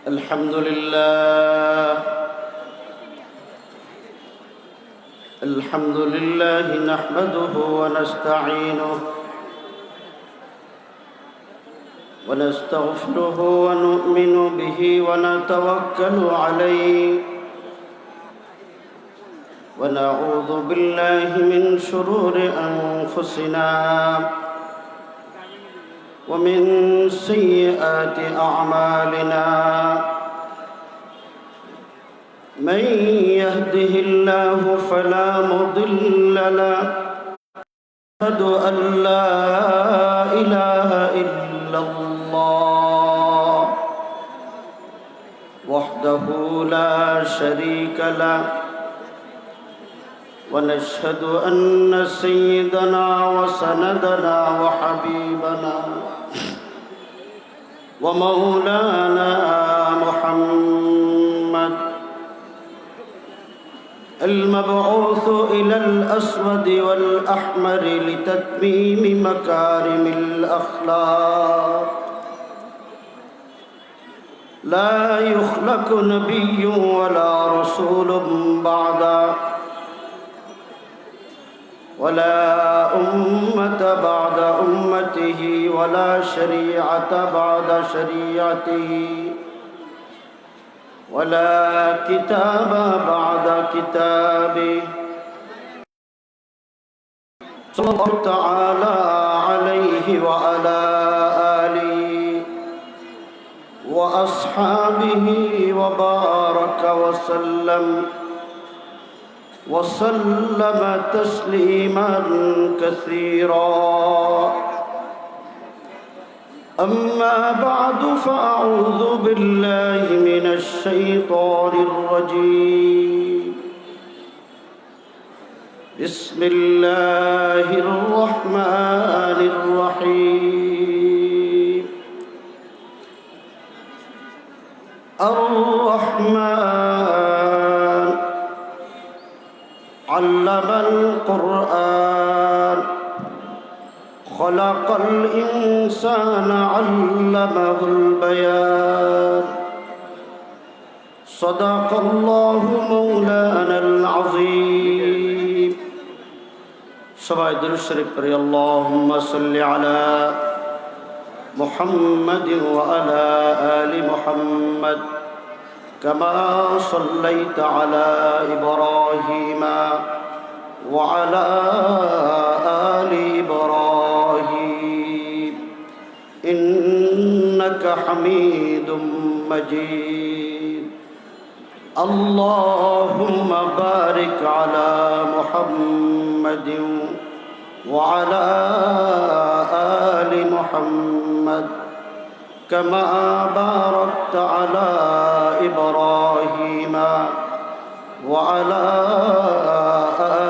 الحمد لله الحمد لله نحمده ونستعينه ونستغفره ونؤمن به ونتوكل عليه ونعوذ بالله من شرور أنفسنا ومن سيئات أعمالنا من يهده الله فلا مضل له أشهد أن لا إله إلا الله وحده لا شريك له ونشهد أن سيدنا وسندنا وحبيبنا ومولانا محمد المبعوث إلى الأسود والأحمر لتتميم مكارم الأخلاق لا يخلق نبي ولا رسول بعده ولا أمة بعد أمته ولا شريعة بعد شريعته ولا كتاب بعد كتابه صلى الله تعالى عليه وعلى آله وأصحابه وبارك وسلم تسليما كثيرا أما بعد فأعوذ بالله من الشيطان الرجيم بسم الله الرحمن الرحيم الرحمن علم القرآن خلق الإنسان علمه البيان صدق الله مولانا العظيم সবাই দুরূদ শরীফ পড়ি اللهم صل على محمد وعلى آل محمد كما صليت على إبراهيم وعلى آل إبراهيم إنك حميد مجيد اللهم بارك على محمد وعلى آل محمد كما باركت على إبراهيم وعلى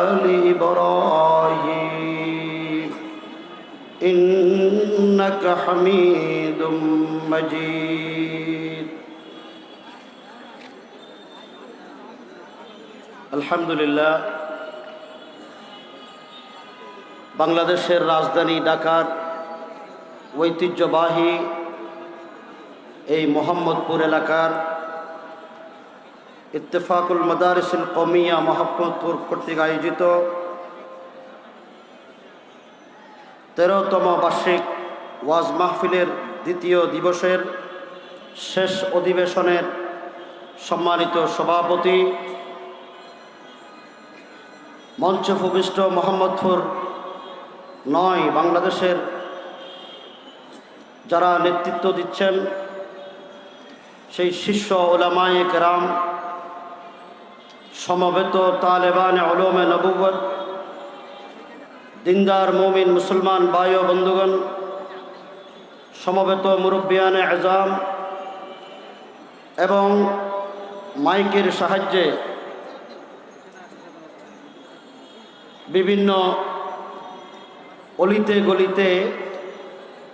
آل إبراهيم إنك حميد مجيد الحمد لله বাংলাদেশের রাজধানী ঢাকার ঐতিহ্যবাহী এই মোহাম্মদপুর এলাকার ইত্তেফাকুল মাদারিসুল কওমিয়া মোহাম্মদপুর কর্তৃক আয়োজিত 13তম বার্ষিক ওয়াজ মাহফিলের দ্বিতীয় দিবসের শেষ অধিবেশনের সম্মানিত সভাপতি মঞ্চে উপবিষ্ট মোহাম্মদপুর 9 বাংলাদেশের যারা নেতৃত্ব দিচ্ছেন সেই শীর্ষ উলামায়ে কেরাম, সমবেত তালেবানে উলুমে নবুওয়াত, দিনদার মুমিন মুসলমান ভাই ও বন্ধুগণ, সমবেত মুরব্বিয়ানে আজম এবং মাইকের সাহায্যে বিভিন্ন অলিতে গলিতে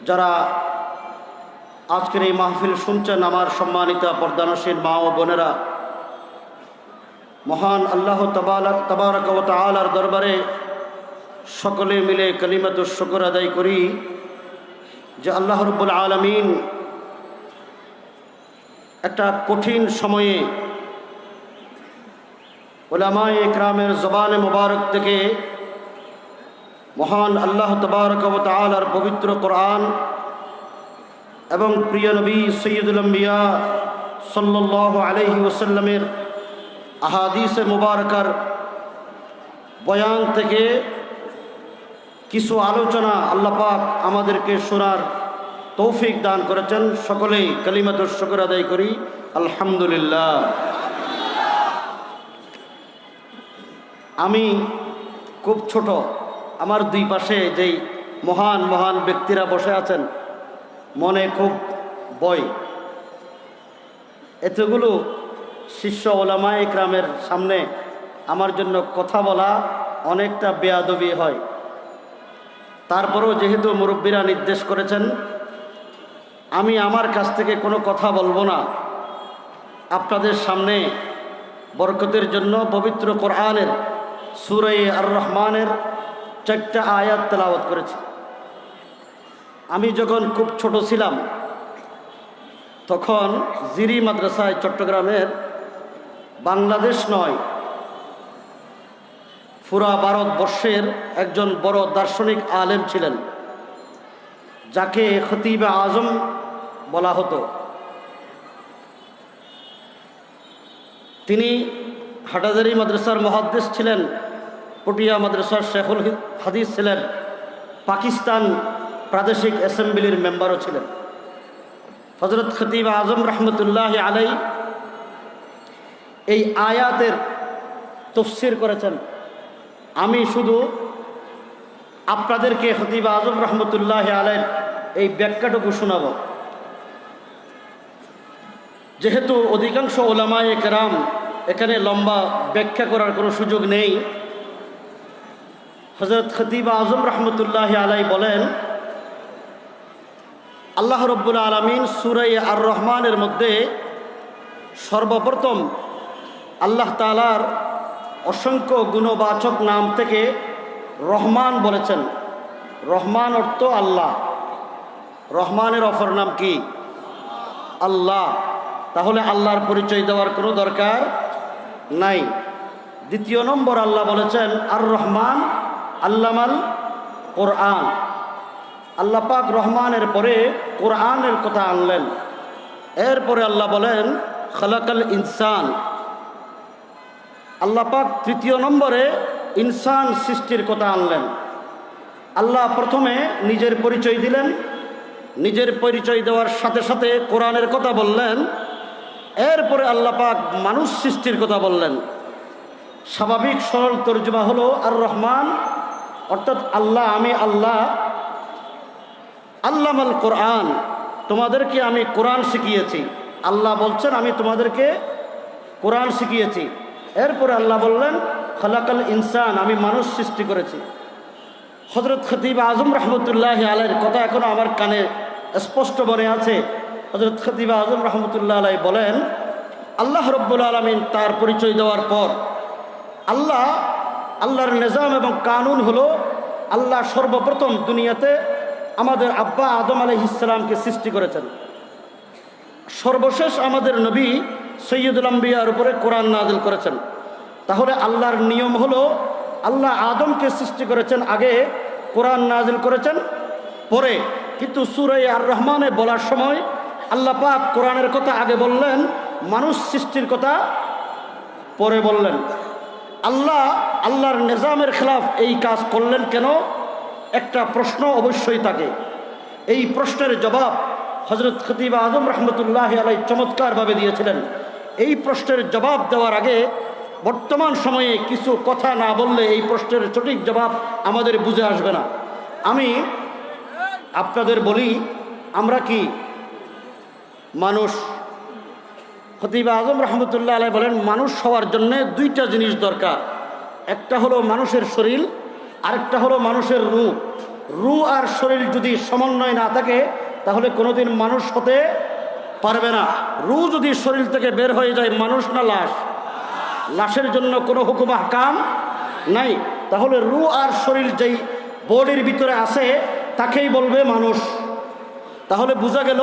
যারা আজকের এই মাহফিল শুনছেন, আমার সম্মানিত পর্দানশীল মা ও বোনেরা, মহান আল্লাহ তাবারক ওয়া তাআলার দরবারে সকলে মিলে কালিমাতুশ শুকর আদায় করি যে আল্লাহ রাব্বুল আলামিন একটা কঠিন সময়ে উলামায়ে ইকরামের জবানে মুবারক থেকে মহান আল্লাহ তাবারক ওয়া তাআলার পবিত্র কোরআন এবং প্রিয় নবী সৈয়দুল আম্বিয়া সাল্লাল্লাহু আলাইহি ওয়াসাল্লামের আহাদিসে মুবারকার বয়ান থেকে কিছু আলোচনা আল্লাহ পাক আমাদেরকে শোনার তৌফিক দান করেছেন। সকলেই কালিমাতুশ শুকর আদায় করি, আলহামদুলিল্লাহ। আমি খুব ছোট, আমার দুই পাশে যেই মহান মহান ব্যক্তিরা বসে আছেন, মনে খুব ভয়। এতগুলো শিষ্য ওলামায়ে ইকরামের সামনে আমার জন্য কথা বলা অনেকটা বেয়াদবি হয়। তারপরেও যেহেতু মুরব্বীরা নির্দেশ করেছেন, আমি আমার কাছ থেকে কোনো কথা বলবো না। আপনাদের সামনে বরকতের জন্য পবিত্র কোরআনের সূরা আর রহমানের 4টা আয়াত তেলাওয়াত করেছি। আমি যখন খুব ছোট ছিলাম তখন জিরি মাদ্রাসায়, চট্টগ্রামের, বাংলাদেশ নয় পুরা ভারতবর্ষের একজন বড় দার্শনিক আলেম ছিলেন, যাকে খতিবে আজম বলা হতো। তিনি হাটাজারি মাদ্রাসার মুহাদ্দিস ছিলেন, পটিয়া মাদ্রাসার শেখুল হাদিস ছিলেন, পাকিস্তান প্রাদেশিক অ্যাসেম্বলির মেম্বারও ছিলেন। হযরত খতিব আজম রহমতুল্লাহ আলাই এই আয়াতের তাফসীর করেছেন। আমি শুধু আপনাদেরকে খতিব আজম রহমতুল্লাহ আলাইর এই ব্যাখ্যাটুকু শোনাব। যেহেতু অধিকাংশ ওলামায়ে কেরাম এখানে লম্বা ব্যাখ্যা করার কোনো সুযোগ নেই, হযরত খতিব আজম রহমতুল্লাহ আলাই বলেন, আল্লাহ রব্বুল আলামিন সূরা আর রহমানের মধ্যে সর্বপ্রথম আল্লাহ তাআলার অসংখ্য গুণবাচক নাম থেকে রহমান বলেছেন। রহমান অর্থ আল্লাহ, রহমানের অপর নাম কি? আল্লাহ। তাহলে আল্লাহর পরিচয় দেওয়ার কোনো দরকার নাই। দ্বিতীয় নম্বর আল্লাহ বলেছেন আর রহমান আল্লামাল কোরআন। আল্লাহ পাক রহমানের পরে কোরআনের কথা আনলেন। এরপরে আল্লাহ বলেন খালাকাল ইনসান। আল্লাহ পাক তৃতীয় নম্বরে ইনসান সৃষ্টির কথা আনলেন। আল্লাহ প্রথমে নিজের পরিচয় দিলেন, নিজের পরিচয় দেওয়ার সাথে সাথে কোরআনের কথা বললেন, এরপরে আল্লাহ পাক মানুষ সৃষ্টির কথা বললেন। স্বাভাবিক সরল তর্জমা হলো আর রহমান অর্থাৎ আল্লাহ, আমি আল্লাহ আল্লামাল কোরআন, তোমাদেরকে আমি কোরআন শিখিয়েছি। আল্লাহ বলছেন আমি তোমাদেরকে কোরআন শিখিয়েছি। এরপরে আল্লাহ বললেন খালাকাল ইনসান, আমি মানুষ সৃষ্টি করেছি। হযরত খতিব আজম রহমতুল্লাহ আলাইয়ের কথা এখনো আমার কানে স্পষ্ট মনে আছে। হযরত খতিব আজম রহমতুল্লাহ আলাই বলেন, আল্লাহ রব্বুল আলামিন তার পরিচয় দেওয়ার পর আল্লাহর নিজাম এবং কানুন হলো, আল্লাহ সর্বপ্রথম দুনিয়াতে আমাদের আব্বা আদম আলাইহিস সালামকে সৃষ্টি করেছেন। সর্বশেষ আমাদের নবী সৈয়দুল আম্বিয়ার উপরে কোরআন নাযিল করেছেন। তাহলে আল্লাহর নিয়ম হলো আল্লাহ আদমকে সৃষ্টি করেছেন আগে, কোরআন নাযিল করেছেন পরে। কিন্তু সূরা আর রহমানে বলার সময় আল্লাহ পাক কোরআনের কথা আগে বললেন, মানুষ সৃষ্টির কথা পরে বললেন। আল্লাহর নিজামের খেলাফ এই কাজ করলেন কেন? একটা প্রশ্ন অবশ্যই থাকে। এই প্রশ্নের জবাব হযরত খতিব আজম রহমতুল্লাহ আলাই চমৎকারভাবে দিয়েছিলেন। এই প্রশ্নের জবাব দেওয়ার আগে বর্তমান সময়ে কিছু কথা না বললে এই প্রশ্নের সঠিক জবাব আমাদের বুঝে আসবে না। আমি আপনাদের বলি, আমরা কি মানুষ? খতিব আজম রহমতুল্লাহ আলাই বলেন, মানুষ হওয়ার জন্য দুইটা জিনিস দরকার। একটা হলো মানুষের শরীর, আরেকটা হলো মানুষের রূহ। রূহ আর শরীর যদি সমন্বয় না থাকে তাহলে কোনোদিন মানুষ হতে পারবে না। রূহ যদি শরীর থেকে বের হয়ে যায়, মানুষ না লাশ? লাশের জন্য কোনো হুকুম আহকাম নাই। তাহলে রূহ আর শরীর যেই বডির ভিতরে আছে তাকেই বলবে মানুষ। তাহলে বোঝা গেল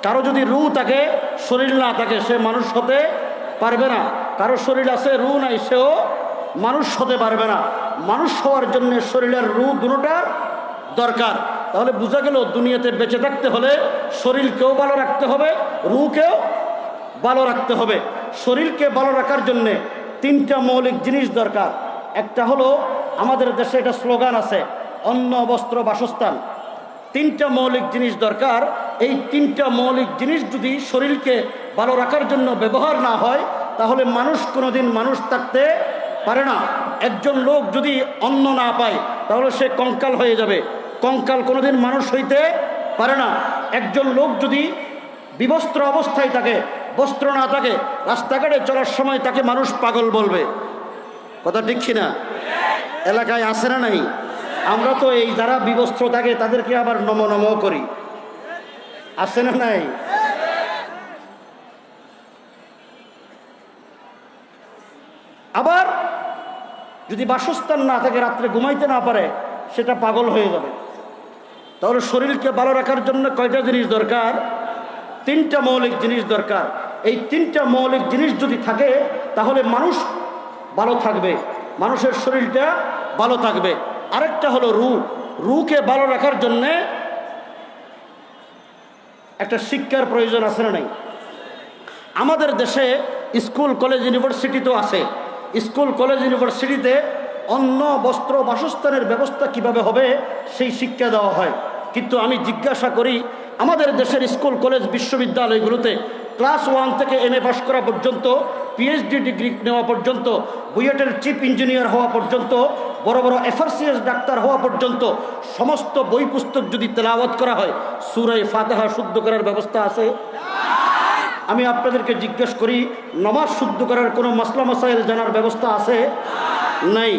কারো যদি রু থাকে, শরীর না থাকে, সে মানুষ হতে পারবে না। কারো শরীর আছে, রু নাই, সেও মানুষ হতে পারবে না। মানুষ হওয়ার জন্য শরীরের রু দুটোটার দরকার। তাহলে বোঝা গেল দুনিয়াতে বেঁচে থাকতে হলে শরীরকেও ভালো রাখতে হবে, রুকেও ভালো রাখতে হবে। শরীরকে ভালো রাখার জন্যে তিনটা মৌলিক জিনিস দরকার। একটা হলো, আমাদের দেশে এটা স্লোগান আছে, অন্ন বস্ত্র বাসস্থান। তিনটা মৌলিক জিনিস দরকার। এই তিনটা মৌলিক জিনিস যদি শরীরকে ভালো রাখার জন্য ব্যবহার না হয়, তাহলে মানুষ কোনোদিন মানুষ থাকতে পারে না। একজন লোক যদি অন্ন না পায়, তাহলে সে কঙ্কাল হয়ে যাবে। কঙ্কাল কোনোদিন মানুষ হইতে পারে না। একজন লোক যদি বিবস্ত্র অবস্থায় থাকে, বস্ত্র না থাকে, রাস্তাঘাটে চলার সময় তাকে মানুষ পাগল বলবে। কথা ঠিক কিনা? এলাকায় আছে না নাই? আমরা তো এই যারা বিবস্ত্র থাকে তাদেরকে আবার নম নম করি, আছে না নাই? আবার যদি বাসস্থান না থাকে, রাত্রে ঘুমাইতে না পারে, সেটা পাগল হয়ে যাবে। তাহলে শরীরকে ভালো রাখার জন্য কয়টা জিনিস দরকার? তিনটা মৌলিক জিনিস দরকার। এই তিনটা মৌলিক জিনিস যদি থাকে, তাহলে মানুষ ভালো থাকবে, মানুষের শরীরটা ভালো থাকবে। আরেকটা হলো রু। রুকে ভালো রাখার জন্যে একটা শিক্ষার প্রয়োজন আছে না নাই? আমাদের দেশে স্কুল কলেজ ইউনিভার্সিটি তো আছে। স্কুল কলেজ ইউনিভার্সিটিতে অন্ন বস্ত্র বাসস্থানের ব্যবস্থা কিভাবে হবে সেই শিক্ষা দেওয়া হয়। কিন্তু আমি জিজ্ঞাসা করি, আমাদের দেশের স্কুল কলেজ বিশ্ববিদ্যালয়গুলোতে ক্লাস 1 থেকে MA পাস করা পর্যন্ত, PhD ডিগ্রি নেওয়া পর্যন্ত, বুয়েটের চিফ ইঞ্জিনিয়ার হওয়া পর্যন্ত, বড় বড় FRCS ডাক্তার হওয়া পর্যন্ত সমস্ত বই পুস্তক যদি তেলাওয়াত করা হয়, সূরা ফাতিহা শুদ্ধ করার ব্যবস্থা আছে? আমি আপনাদেরকে জিজ্ঞেস করি, নামাজ শুদ্ধ করার কোনো মাসলা মাসাইল জানার ব্যবস্থা আছে? নাই।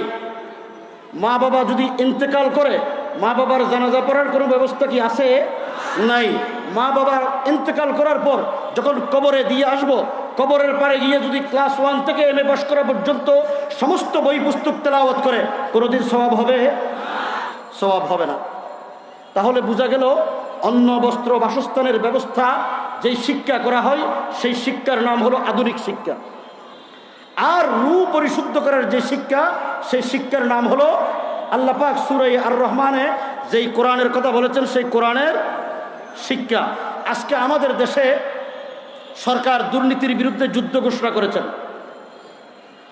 মা বাবা যদি ইন্তেকাল করে, মা বাবার জানাজা পড়ার কোনো ব্যবস্থা কি আছে? নাই। মা বাবার ইন্তেকাল করার পর যখন কবরে দিয়ে আসব, কবরের পারে গিয়ে যদি ক্লাস 1 থেকে MA পাস করা পর্যন্ত সমস্ত বই পুস্তক তেলাওয়াত করে, কোনোদিন সওয়াব হবে? সওয়াব হবে না। তাহলে বোঝা গেল, অন্ন বস্ত্র বাসস্থানের ব্যবস্থা যেই শিক্ষা করা হয়, সেই শিক্ষার নাম হলো আধুনিক শিক্ষা। আর রু পরিশুদ্ধ করার যে শিক্ষা, সেই শিক্ষার নাম হলো আল্লাহ পাক সূরা আর রহমানে যেই কোরআনের কথা বলেছেন, সেই কোরআনের শিক্ষা। আজকে আমাদের দেশে সরকার দুর্নীতির বিরুদ্ধে যুদ্ধ ঘোষণা করেছেন।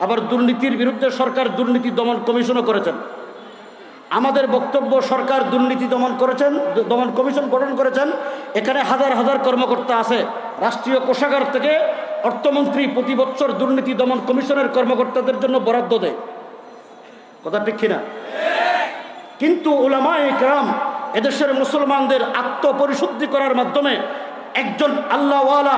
আবার দুর্নীতির বিরুদ্ধে সরকার দুর্নীতি দমন কমিশনও করেছেন। আমাদের বক্তব্য, সরকার দুর্নীতি দমন কমিশন গঠন করেছেন। এখানে হাজার হাজার কর্মকর্তা আছে। রাষ্ট্রীয় কোষাগার থেকে অর্থমন্ত্রী প্রতি বছর দুর্নীতি দমন কমিশনের কর্মকর্তাদের জন্য বরাদ্দ দেয়। কথা ঠিক কিনা? কিন্তু উলামায়ে কেরাম এদেশের মুসলমানদের আত্মপরিশুদ্ধি করার মাধ্যমে একজন আল্লাহওয়ালা,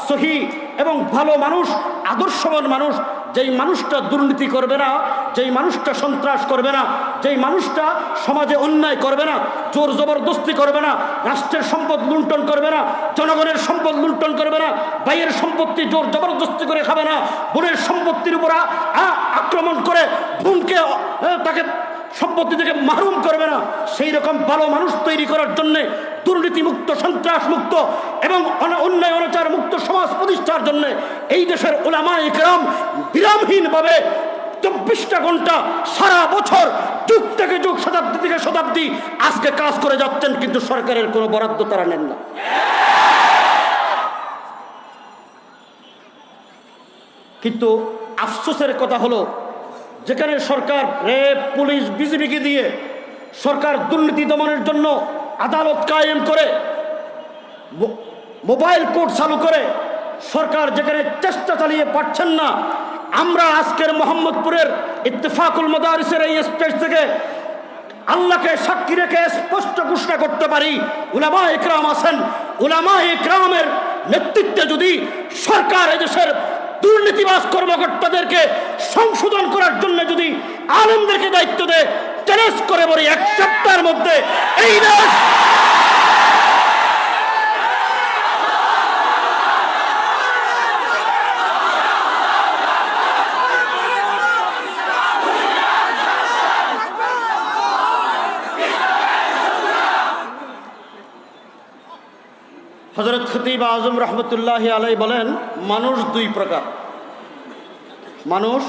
সহি এবং ভালো মানুষ, আদর্শবান মানুষ, যেই মানুষটা দুর্নীতি করবে না, যেই মানুষটা সন্ত্রাস করবে না, যেই মানুষটা সমাজে অন্যায় করবে না, জোর জবরদস্তি করবে না, রাষ্ট্রের সম্পদ লুণ্ঠন করবে না, জনগণের সম্পদ লুণ্ঠন করবে না, ভাইয়ের সম্পত্তি জোর জবরদস্তি করে খাবে না, বোনের সম্পত্তির উপর আক্রমণ করে বোনকে তাকে সম্পত্তি থেকে মাহরুম করবে না, সেই রকম ভালো মানুষ তৈরি করার জন্যে, দুর্নীতিমুক্ত, সন্ত্রাস মুক্ত এবং অন্যায় অনাচার মুক্ত সমাজ প্রতিষ্ঠার জন্য এই দেশের উলামায়ে কেরাম বিরামহীনভাবে 24টা ঘন্টা সারা বছর, যুগ থেকে যুগ, শতাব্দী থেকে শতাব্দী আজকে কাজ করে যাচ্ছেন, কিন্তু সরকারের কোনো বরাদ্দ তারা নেন না। কিন্তু আফসোসের কথা হলো, যেখানে সরকার র্যাব, পুলিশ, বিজিবিকে দিয়ে সরকার দুর্নীতি দমনের জন্য আদালত কায়েম করে, মোবাইল কোর্ট চালু করে, সরকার যেখানে চেষ্টা চালিয়ে পারছেন না, আমরা আজকের মোহাম্মদপুরের ইত্তেফাকুল মাদারিসের এই স্টেজ থেকে আল্লাহকে সাক্ষী রেখে স্পষ্ট ঘোষণা করতে পারি, উলামায়ে কেরাম আছেন। উলামায়ে কেরামের নেতৃত্বে যদি সরকার এদেশের দুর্নীতিবাজ কর্মকর্তাদেরকে সংশোধন করার জন্য যদি আলেমদেরকে দায়িত্ব দেয়, চ্যালেঞ্জ করে বলি, 1 সপ্তাহের মধ্যে এই দেশ হযরত খতিব আজম রহমতুল্লাহি আলাইহি বলেন, মানুষ দুই প্রকার। মানুষ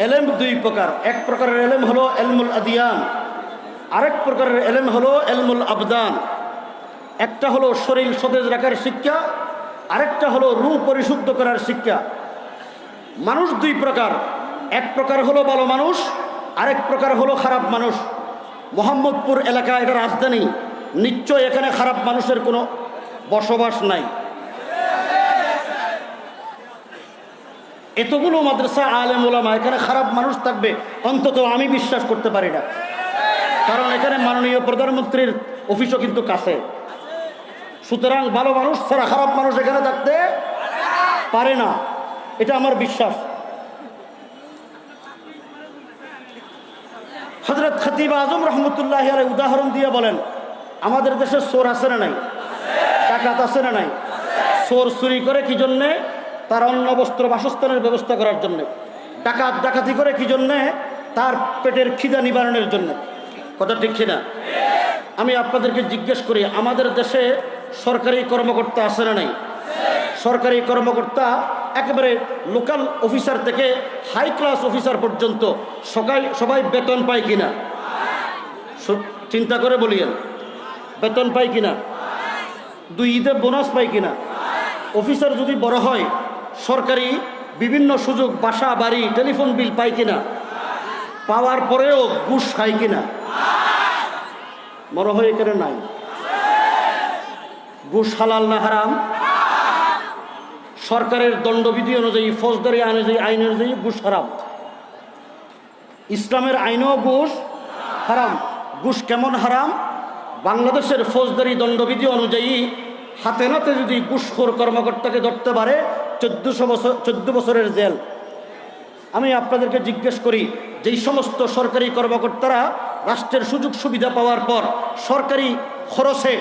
এলেম দুই প্রকার। এক প্রকারের এলেম হলো এলমুল আদিয়ান, আরেক প্রকারের এলেম হলো এলমুল আবদান। একটা হলো শরীর সতেজ রাখার শিক্ষা, আরেকটা হলো রূহ পরিশুদ্ধ করার শিক্ষা। মানুষ দুই প্রকার, এক প্রকার হলো ভালো মানুষ, আরেক প্রকার হলো খারাপ মানুষ। মোহাম্মদপুর এলাকা এটা রাজধানী, নিশ্চয় এখানে খারাপ মানুষের কোনো বসবাস নাই। এতগুলো মাদ্রাসা, আলেম ওলামা, এখানে খারাপ মানুষ থাকবে অন্তত আমি বিশ্বাস করতে পারি না। কারণ এখানে মাননীয় প্রধানমন্ত্রীর অফিসও কিন্তু কাছে। সুতরাং ভালো মানুষ ছাড়া খারাপ মানুষ এখানে থাকতে পারে না, এটা আমার বিশ্বাস। হযরত খতিব আজম রহমতুল্লাহি আলাইহি উদাহরণ দিয়ে বলেন, আমাদের দেশে চোর আছে না নাই? ডাকাত আছে না নাই? চোর চুরি করে কি জন্যে? তার অন্ন বস্ত্র বাসস্থানের ব্যবস্থা করার জন্যে। ডাকাত ডাকাতি করে কি জন্যে? তার পেটের খিদা নিবারণের জন্য। কথা ঠিক কিনা? আমি আপনাদেরকে জিজ্ঞেস করি, আমাদের দেশে সরকারি কর্মকর্তা আছে না নাই? সরকারি কর্মকর্তা একেবারে লোকাল অফিসার থেকে হাই ক্লাস অফিসার পর্যন্ত সবাই বেতন পায় কিনা? চিন্তা করে বলিয়েন, বেতন পায় কিনা? দুই ঈদে বোনাস পায় কিনা? অফিসার যদি বড় হয় সরকারি বিভিন্ন সুযোগ, বাসা বাড়ি, টেলিফোন বিল পায় কিনা? পাওয়ার পরেও ঘুষ খায় কিনা? মনে হয় এখানে নাই। ঘুষ হালাল না হারাম? সরকারের দণ্ডবিধি অনুযায়ী, ফৌজদারি আইন অনুযায়ী ঘুষ হারাম। ইসলামের আইনেও ঘুষ হারাম। ঘুষ কেমন হারাম? বাংলাদেশের ফৌজদারি দণ্ডবিধি অনুযায়ী হাতে নাতে যদি ঘুষখোর কর্মকর্তাকে ধরতে পারে 14 বছরের জেল। আমি আপনাদেরকে জিজ্ঞেস করি, যেই সমস্ত সরকারি কর্মকর্তারা রাষ্ট্রের সুযোগ সুবিধা পাওয়ার পর সরকারি খরচে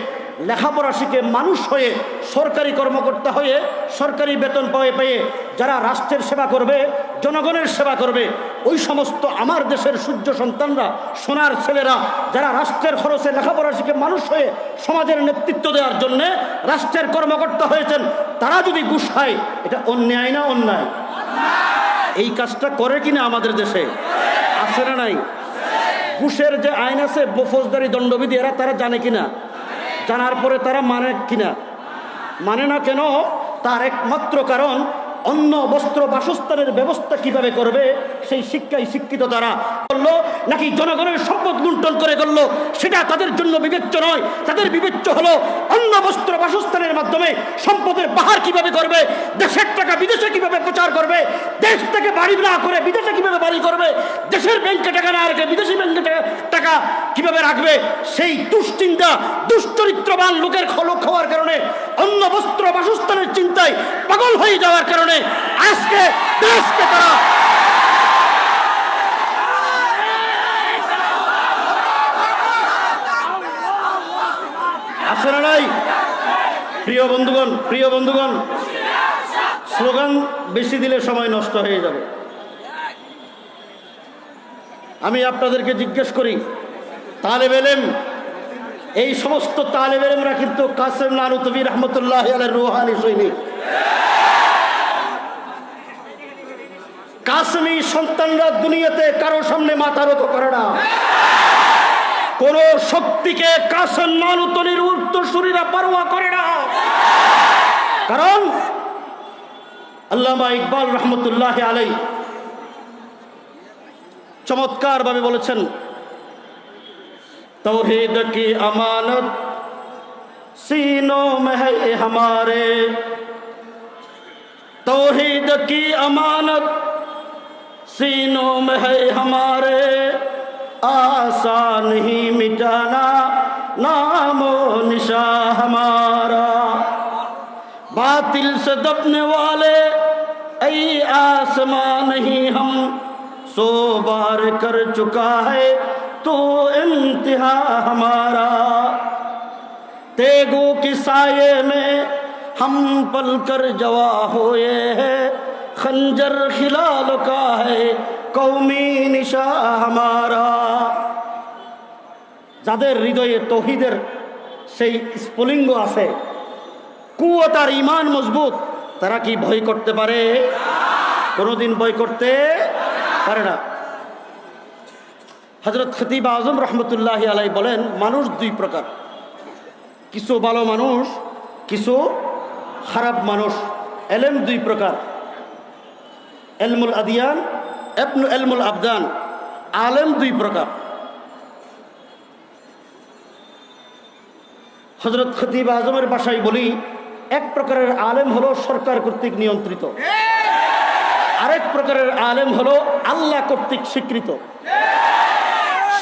লেখাপড়া শিখে মানুষ হয়ে সরকারি কর্মকর্তা হয়ে সরকারি বেতন পেয়ে যারা রাষ্ট্রের সেবা করবে, জনগণের সেবা করবে, ওই সমস্ত আমার দেশের সূর্য সন্তানরা, সোনার ছেলেরা যারা রাষ্ট্রের খরচে লেখাপড়া শিখে মানুষ হয়ে সমাজের নেতৃত্ব দেওয়ার জন্যে রাষ্ট্রের কর্মকর্তা হয়েছেন, তারা যদি ঘুষ খায়, এটা অন্যায় না অন্যায়? এই কাজটা করে কিনা আমাদের দেশে? আছে না নাই? ঘুষের যে আইন আছে, ফৌজদারি দণ্ডবিধি, এরা তারা জানে কিনা? জানার পরে তারা মানে কিনা? মানে না কেন? তার একমাত্র কারণ, অন্ন বস্ত্র বাসস্থানের ব্যবস্থা কিভাবে করবে সেই শিক্ষায় শিক্ষিত তারা। করলো নাকি জনগণের সম্পদ লুণ্ঠন করে করলো, সেটা তাদের জন্য বিবেচ্য নয়। তাদের বিবেচ্য হলো অন্ন বস্ত্র বাসস্থানের মাধ্যমে সম্পদের বাহার কিভাবে করবে, দেশের টাকা বিদেশে কিভাবে প্রচার করবে, দেশ থেকে বাড়ি না করে বিদেশে কিভাবে বাড়ি করবে, দেশের ব্যাংকে টাকা না রেখে বিদেশি ব্যাংকে টাকা কিভাবে রাখবে। সেই দুশ্চিন্তা, দুশ্চরিত্রবান লোকের খলক হওয়ার কারণে, অন্ন বস্ত্র বাসস্থানের চিন্তায় পাগল হয়ে যাওয়ার কারণে আজকে দেশকে তারা আছে না নাই? প্রিয় বন্ধুগণ, স্লোগান বেশি দিলে সময় নষ্ট হয়ে যাবে। আমি আপনাদেরকে জিজ্ঞেস করি, তালেবে ইলম, এই সমস্ত তালেবে ইলমরা কিন্তু কাসেম নানুতুবি রহমতুল্লাহি আলাইহির রুহানি সৈনিক। কাসেমি সন্তানরা দুনিয়াতে কারো সামনে মাথা নত করে না। কোন শক্তিকে কাসেম নানুতুবির উত্তরসূরিরা পরোয়া করে না। কারণ আল্লামা ইকবাল রহমতুল্লাহি আলাইহি চমৎকার ভাবে বলেছেন, तौहीद की अमानत सीनों में है हमारे, तौहीद की अमानत सीनों में है हमारे, आसान ही मिटाना नामो निशा हमारा, बातिल से दबने वाले ऐ आसमां नहीं हम, 100 बार कर चुका है तो इम्तिहा हमारा, तेगों की साये में हम पल कर जवा हुए हैं, खंजर खिलाल का है कौमी निशा हमारा। যাদের হৃদয়ে তৌহিদের সেই স্ফুলিঙ্গ আছে, কুওয়াত আর ঈমান মজবুত, তারা কি ভয় করতে পারে? কোনোদিন ভয় করতে পারে না। হযরত খতিব আজম রহমতুল্লাহি আলাইহি বলেন, মানুষ দুই প্রকার, কিছু ভালো মানুষ, কিছু খারাপ মানুষ। এলেম দুই প্রকার, এলমুল আদিয়ান, এলমুল আবদান। আলেম দুই প্রকার। হযরত খতিব আজমের ভাষায় বলি, এক প্রকারের আলেম হলো সরকার কর্তৃক নিয়ন্ত্রিত, আরেক প্রকারের আলেম হলো আল্লাহ কর্তৃক স্বীকৃত।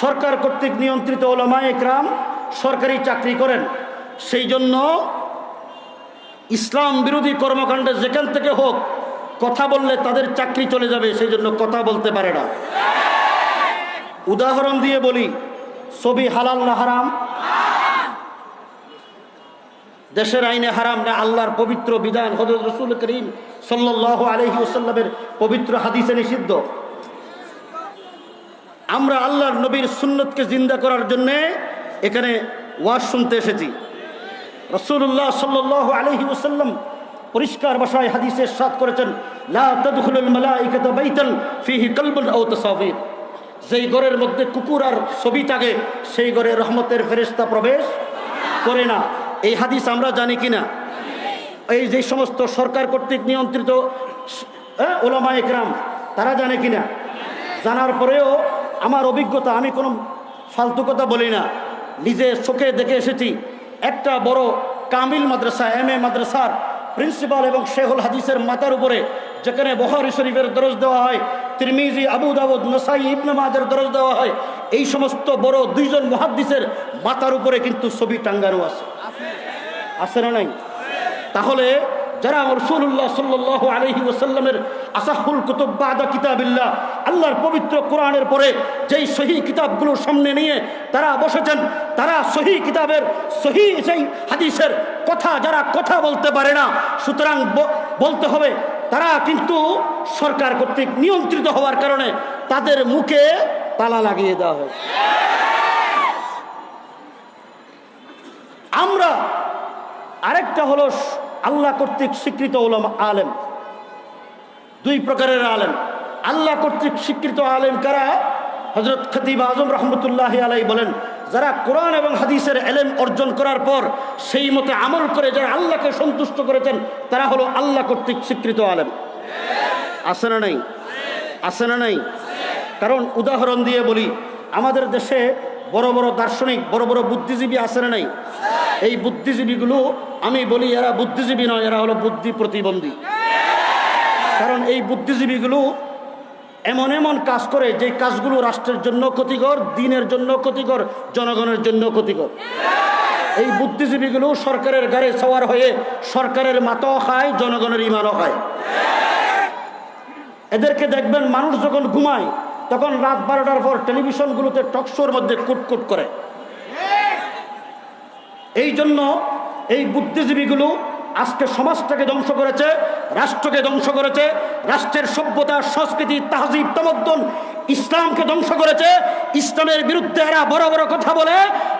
সরকার কর্তৃক নিয়ন্ত্রিত উলামায়ে কেরাম সরকারি চাকরি করেন, সেই জন্য ইসলাম বিরোধী কর্মকাণ্ডে যেখান থেকে হোক কথা বললে তাদের চাকরি চলে যাবে, সেই জন্য কথা বলতে পারে না। উদাহরণ দিয়ে বলি, ছবি হালাল না হারাম? দেশের আইনে হারাম না আল্লাহর পবিত্র বিধান হযরত রাসূল করিম সাল্লাল্লাহু আলাইহি ওয়াসাল্লামের পবিত্র হাদিসে নিষিদ্ধ। আমরা আল্লাহর নবীর সুন্নতকে জিন্দা করার জন্য এখানে ওয়াজ শুনতে এসেছি। রাসূলুল্লাহ সাল্লাল্লাহু আলাইহি ওয়াসাল্লাম পরিষ্কার ভাষায় হাদিসে ইরশাদ করেছেন, লা তাদখুলুল মালাইকাতু বাইতান ফিহি কলবুন আও তাসাবির। যেই ঘরের মধ্যে কুকুর আর ছবি থাকে সেই ঘরে রহমতের ফেরেশতা প্রবেশ করে না। এই হাদিস আমরা জানি কিনা? এই যে সমস্ত সরকার কর্তৃক নিয়ন্ত্রিত উলামায়ে কেরাম তারা জানে কিনা? জানার পরেও আমার অভিজ্ঞতা, আমি কোনো ফালতু কথা বলি না, নিজে চোখে দেখে এসেছি। একটা বড় কামিল মাদ্রাসা, এমএ মাদ্রাসার প্রিন্সিপাল এবং শেখুল হাদিসের মাথার উপরে, যেখানে বুখারী শরীফের দরজ দেওয়া হয়, তিরমিজি, আবু দাউদ, নাসাই, ইবনে মাজার দরজ দেওয়া হয়, এই সমস্ত বড় দুইজন মুহাদ্দিসের মাথার উপরে কিন্তু ছবি টাঙ্গানো আছে। আছে না নাই? তাহলে যারা রাসূলুল্লাহ সাল্লাল্লাহু আলাইহি ওয়াসাল্লামের আসাহুল কুতুব বাদা কিতাবিল্লাহ, আল্লাহর পবিত্র কোরআনের পরে যেই সহিহ কিতাবগুলো সামনে নিয়ে তারা বসেছেন, তারা সহিহ কিতাবের সহিহ সেই হাদিসের কথা যারা কথা বলতে পারে না, সুতরাং বলতে হবে তারা কিন্তু সরকার কর্তৃক নিয়ন্ত্রিত হওয়ার কারণে তাদের মুখে তালা লাগিয়ে দেওয়া হয়। আমরা আরেকটা হলো আল্লাহ কর্তৃক স্বীকৃত উলামা আলেম। দুই প্রকারের আলেম। আল্লাহ কর্তৃক স্বীকৃত আলেম কারা? হযরত খতিব আজম রহমতুল্লাহি আলাইহি বলেন, যারা কোরআন এবং হাদিসের ইলম অর্জন করার পর সেই মতে আমল করে যারা আল্লাহকে সন্তুষ্ট করেছেন, তারা হলো আল্লাহ কর্তৃক স্বীকৃত আলেম। আছে না নাই? আছে না নাই? কারণ উদাহরণ দিয়ে বলি, আমাদের দেশে বড় বড় দার্শনিক, বড় বড় বুদ্ধিজীবী আছে না নাই? এই বুদ্ধিজীবীগুলো, আমি বলি এরা বুদ্ধিজীবী নয়, এরা হলো বুদ্ধি প্রতিবন্ধী। কারণ এই বুদ্ধিজীবীগুলো এমন এমন কাজ করে যে কাজগুলো রাষ্ট্রের জন্য ক্ষতিকর, দ্বীনের জন্য ক্ষতিকর, জনগণের জন্য ক্ষতিকর। এই বুদ্ধিজীবীগুলো সরকারের গাড়ি সওয়ার হয়ে সরকারের মাথাও খায়, জনগণের ইমানও খায়। এদেরকে দেখবেন মানুষ যখন ঘুমায় তখন রাত 12টার পর টেলিভিশনগুলোতে টকশোর মধ্যে কুটকুট করে। এই জন্য এই বুদ্ধিজীবীগুলো আজকে সমাজটাকে ধ্বংস করেছে, রাষ্ট্রকে ধ্বংস করেছে, রাষ্ট্রের সভ্যতা, সংস্কৃতি, তাহজিব, তামাদ্দুন, ইসলামকে ধ্বংস করেছে। ইসলামের বিরুদ্ধে এরা বড় বড় কথা বলে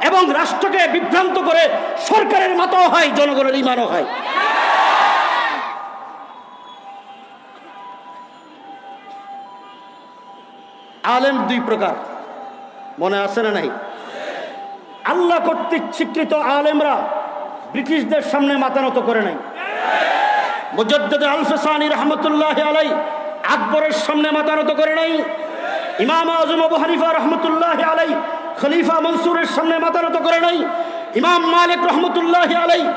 এবং রাষ্ট্রকে বিভ্রান্ত করে, সরকারের মাথাও হয়, জনগণের ইমানও হয়। আলেম দুই প্রকার, মনে আছে না নাই? আল্লাহ কর্তৃক স্বীকৃত আলেমরা ব্রিটিশদের সামনে মাথা নত করে নাই। মুজাদ্দিদ আল-ফিসানি রহমতুল্লাহি আলাইহি আকবরের সামনে মাথা নত করে নাই। ইমাম আজম আবু হানিফা রহমতুল্লাহি আলাইহি খলিফা মনসুরের সামনে মাথা নত করে নাই। ইমাম মালিক রহমতুল্লাহি আলাইহি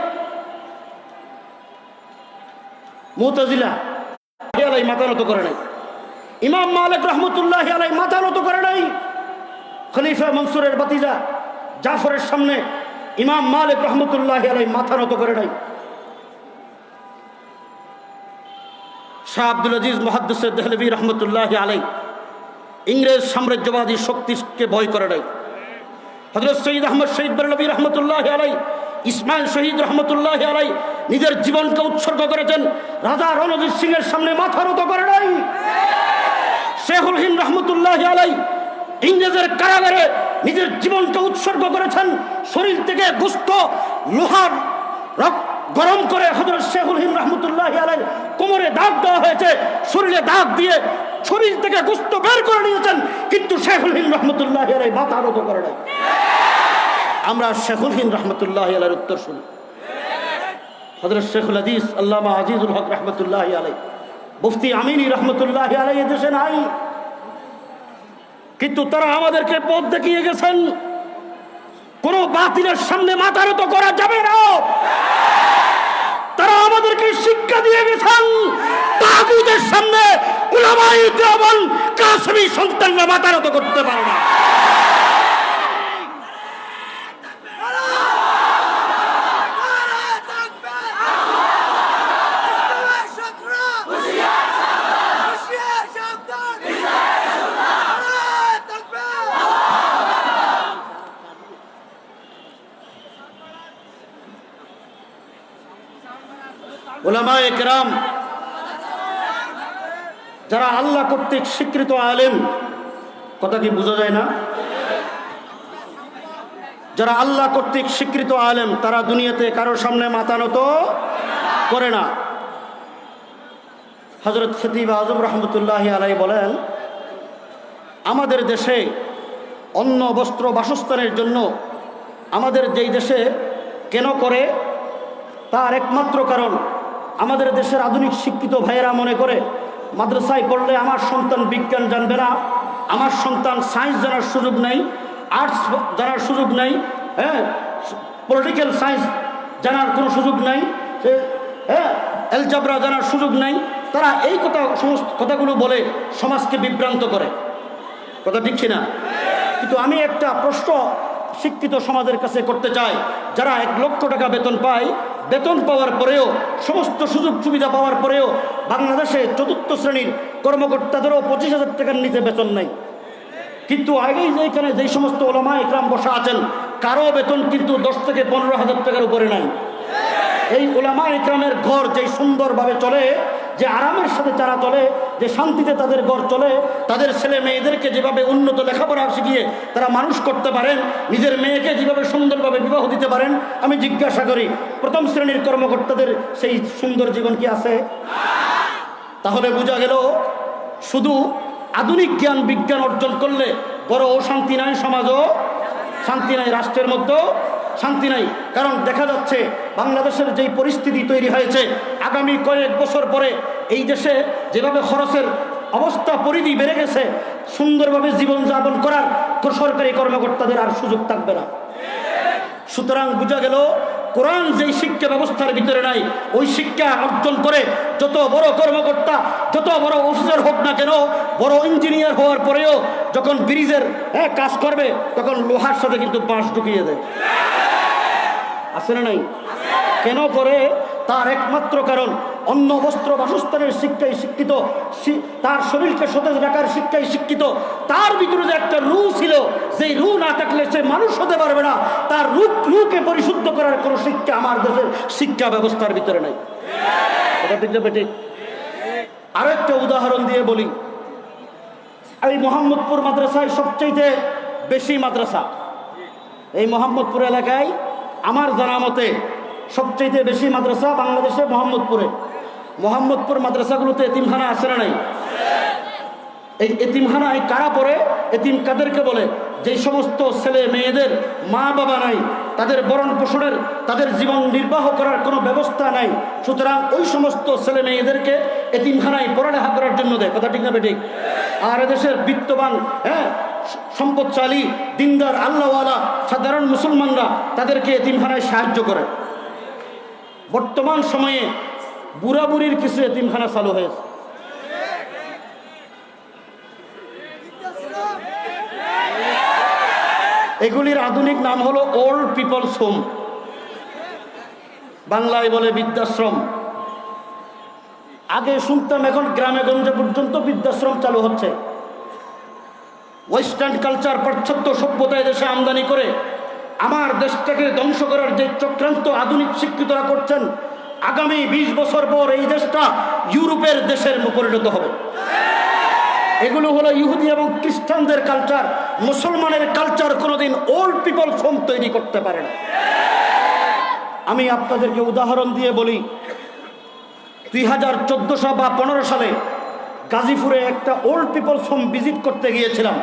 মুতাজিলা আলাইহি মাথা নত করে নাই। ইমাম মালিক রহমতুল্লাহি আলাইহি মাথা নত করে নাই। খলিফা মনসুরের ভাতিজা জাফরের সামনে ইমাম মালিক রহমতুল্লাহি আলাইহি মাথা নত করে নাই। শাহ আব্দুল আজিজ মুহাদ্দিস দেহলভী রহমতুল্লাহি আলাইহি ইংরেজ সাম্রাজ্যবাদী শক্তিকে ভয় করে নাই। হযরত সৈয়দ আহমদ শহীদ বেরলভী রহমতুল্লাহি আলাইহি, ইসমাইল শহীদ রহমতুল্লাহি আলাইহি নিজের জীবনকে উৎসর্গ করেছেন, রাজা রণজিৎ সিং এর সামনে মাথা নত করে নাই। শেখুল হিন্দ রহমতুল্লাহি আলাইহি ইংরেজের কারাগারে নিজের জীবনকে উৎসর্গ করেছেন। শরীর থেকে গোশত লোহার গরম করে হযরত শেখুল হিন্দ রহমতুল্লাহ আলাইহি কোমরে দাগ দেওয়া হয়েছে, শরীরে দাগ দিয়ে শরীর থেকে গোশত বের করে নিয়েছেন, কিন্তু শেখুল হিন্দ রহমতুল্লাহ আলাইহি মাথা নত করে নাই। আমরা শেখুল হিন্দ রহমতুল্লাহ আলাইহির উত্তর শুনি। হযরত শেখুল হাদিস আল্লামা আজিজুল হক রহমতুল্লাহ আলাইহি, মুফতি আমিনী রহমতুল্লাহ আলাইহি দেশে নাই, কিন্তু তারা আমাদেরকে পথ দেখিয়ে গেছেন। কোন বাতিলের সামনে মাথা নত করা যাবে না। তারা আমাদেরকে শিক্ষা দিয়ে গেছেন, তাগুতের সামনে উলামায়ে দেওবন্দ কাসেমি সন্তানরা মাথা নত করতে পারে না। উলামায়ে কেরাম যারা আল্লাহ কর্তৃক স্বীকৃত আলেম, কথা কি বোঝা যায় না? যারা আল্লাহ কর্তৃক স্বীকৃত আলেম তারা দুনিয়াতে কারোর সামনে মাথা নত করে না। হযরত খতিব আজম রহমতুল্লাহ আলাইহি বলেন, আমাদের দেশে অন্ন বস্ত্র বাসস্থানের জন্য আমাদের যেই দেশে কেন করে তার একমাত্র কারণ আমাদের দেশের আধুনিক শিক্ষিত ভাইয়েরা মনে করে মাদ্রাসায় পড়লে আমার সন্তান বিজ্ঞান জানবে না, আমার সন্তান সায়েন্স জানার সুযোগ নাই, আর্টস জানার সুযোগ নাই, হ্যাঁ পলিটিক্যাল সায়েন্স জানার কোনো সুযোগ নাই, হ্যাঁ এলজাবরা জানার সুযোগ নাই। তারা এই সমস্ত কথাগুলো বলে সমাজকে বিভ্রান্ত করে, কথা ঠিক না? কিন্তু আমি একটা প্রশ্ন শিক্ষিত সমাজের কাছে করতে চাই, যারা 1 লক্ষ টাকা বেতন পায়, বেতন পাওয়ার পরেও সমস্ত সুযোগ সুবিধা পাওয়ার পরেও বাংলাদেশে 4র্থ শ্রেণীর কর্মকর্তাদেরও 25,000 টাকার নিচে বেতন নাই, কিন্তু আগেই যেখানে যেই সমস্ত ওলামা ইকরাম বসা আছেন কারো বেতন কিন্তু 10 থেকে 15,000 টাকার উপরে নাই। এই ওলামা ইকরামের ঘর যেই সুন্দরভাবে চলে, যে আরামের সাথে যারা চলে, যে শান্তিতে তাদের ঘর চলে, তাদের ছেলে মেয়েদেরকে যেভাবে উন্নত লেখাপড়া শিখিয়ে তারা মানুষ করতে পারেন, নিজের মেয়েকে যেভাবে সুন্দরভাবে বিবাহ দিতে পারেন, আমি জিজ্ঞাসা করি 1ম শ্রেণীর কর্মকর্তাদের সেই সুন্দর জীবন কি আছে? তাহলে বোঝা গেল শুধু আধুনিক জ্ঞান বিজ্ঞান অর্জন করলে বড় অশান্তি নাই, সমাজও শান্তি নাই, রাষ্ট্রের মধ্যেও শান্তি নাই। কারণ দেখা যাচ্ছে বাংলাদেশের যেই পরিস্থিতি তৈরি হয়েছে, আগামী কয়েক বছর পরে এই দেশে যেভাবে খরচের অবস্থা পরিধি বেড়ে গেছে, সুন্দরভাবে জীবনযাপন করার সরকারি কর্মকর্তাদের আর সুযোগ থাকবে না। সুতরাং বোঝা গেল কোরআন যেই শিক্ষা ব্যবস্থার ভিতরে নাই, ওই শিক্ষা অর্জন করে যত বড় কর্মকর্তা, যত বড় অফিসার হোক না কেন, বড় ইঞ্জিনিয়ার হওয়ার পরেও যখন ব্রিজের কাজ করবে তখন লোহার সাথে কিন্তু বাঁশ ঢুকিয়ে দেয়, আছে না নাই? কেন করে? তার একমাত্র কারণ অন্ন বস্ত্র বাসস্থানের শিক্ষায় শিক্ষিত, তার শরীরকে সতেজ রাখার শিক্ষায় শিক্ষিত, তার ভিতরে যে একটা রু ছিল, সেই রু না থাকলে সে মানুষ হতে পারবে না। তার রুকে পরিশুদ্ধ করার কোনো শিক্ষা আমার দেশের শিক্ষা ব্যবস্থার ভিতরে নাই। এটা ঠিক না বেঠিক? আরো একটা উদাহরণ দিয়ে বলি, এই মোহাম্মদপুর মাদ্রাসায় সবচাইতে বেশি মাদ্রাসা, এই মোহাম্মদপুর এলাকায় আমার জানা মতে সবচাইতে বেশি মাদ্রাসা বাংলাদেশে মোহাম্মদপুরে। মোহাম্মদপুর মাদ্রাসাগুলোতে এতিমখানা আছে না নাই? এই এতিমখানায় কারা পড়ে? এতিম কাদেরকে বলে? যেই সমস্ত ছেলে মেয়েদের মা বাবা নাই, তাদের ভরণ পোষণের, তাদের জীবন নির্বাহ করার কোনো ব্যবস্থা নাই, সুতরাং ওই সমস্ত ছেলে মেয়েদেরকে এতিমখানায় পড়ালেখা করার জন্য দেয়, কথা ঠিক না বেঠিক? আর এদেশের বিত্তবান, সম্পদশালী, দিনদার, আল্লাহওয়ালা সাধারণ মুসলমানরা তাদেরকে এতিমখানায় সাহায্য করে। বর্তমান সময়ে বুড়া বুড়ির কিছু এতিমখানা চালু হয়েছে। এগুলির আধুনিক নাম হলো ওল্ড পিপলস হোম, বাংলায় বলে বৃদ্ধাশ্রম। আগে শুনতাম, এখন গ্রামে গঞ্জে পর্যন্ত বৃদ্ধাশ্রম চালু হচ্ছে। ওয়েস্টার্ন কালচার, পাশ্চাত্য সভ্যতায় দেশে আমদানি করে আমার দেশটাকে ধ্বংস করার যে চক্রান্ত আধুনিক শিক্ষিতরা করছেন, আগামী 20 বছর পর এই দেশটা ইউরোপের দেশের পরিণত হবে। এগুলো হলো ইহুদি এবং খ্রিস্টানদের কালচার। মুসলমানের কালচার কোনোদিন ওল্ড পিপল হোম তৈরি করতে পারে না। আমি আপনাদেরকে উদাহরণ দিয়ে বলি, 2014 বা 15 সালে গাজীপুরে একটা ওল্ড পিপল হোম ভিজিট করতে গিয়েছিলাম।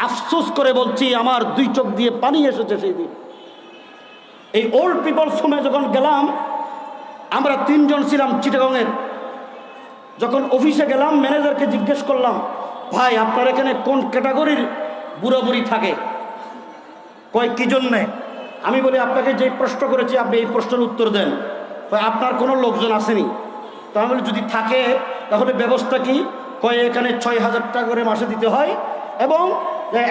আফসোস করে বলছি, আমার 2 চোখ দিয়ে পানি এসেছে সেই দিন। এই ওল্ড পিপল হোমে যখন গেলাম, আমরা 3 জন ছিলাম চিটাগংয়ের। যখন অফিসে গেলাম, ম্যানেজারকে জিজ্ঞেস করলাম, ভাই আপনার এখানে কোন ক্যাটাগরির বুড়ো বুড়ি থাকে? কয় কি জন্যে? আমি বলি, আপনাকে যে প্রশ্ন করেছি আপনি এই প্রশ্নের উত্তর দেন। আপনার কোনো লোকজন আসেনি? তাহলে যদি থাকে তাহলে ব্যবস্থা কি? কয় এখানে 6,000 টাকা করে মাসে দিতে হয় এবং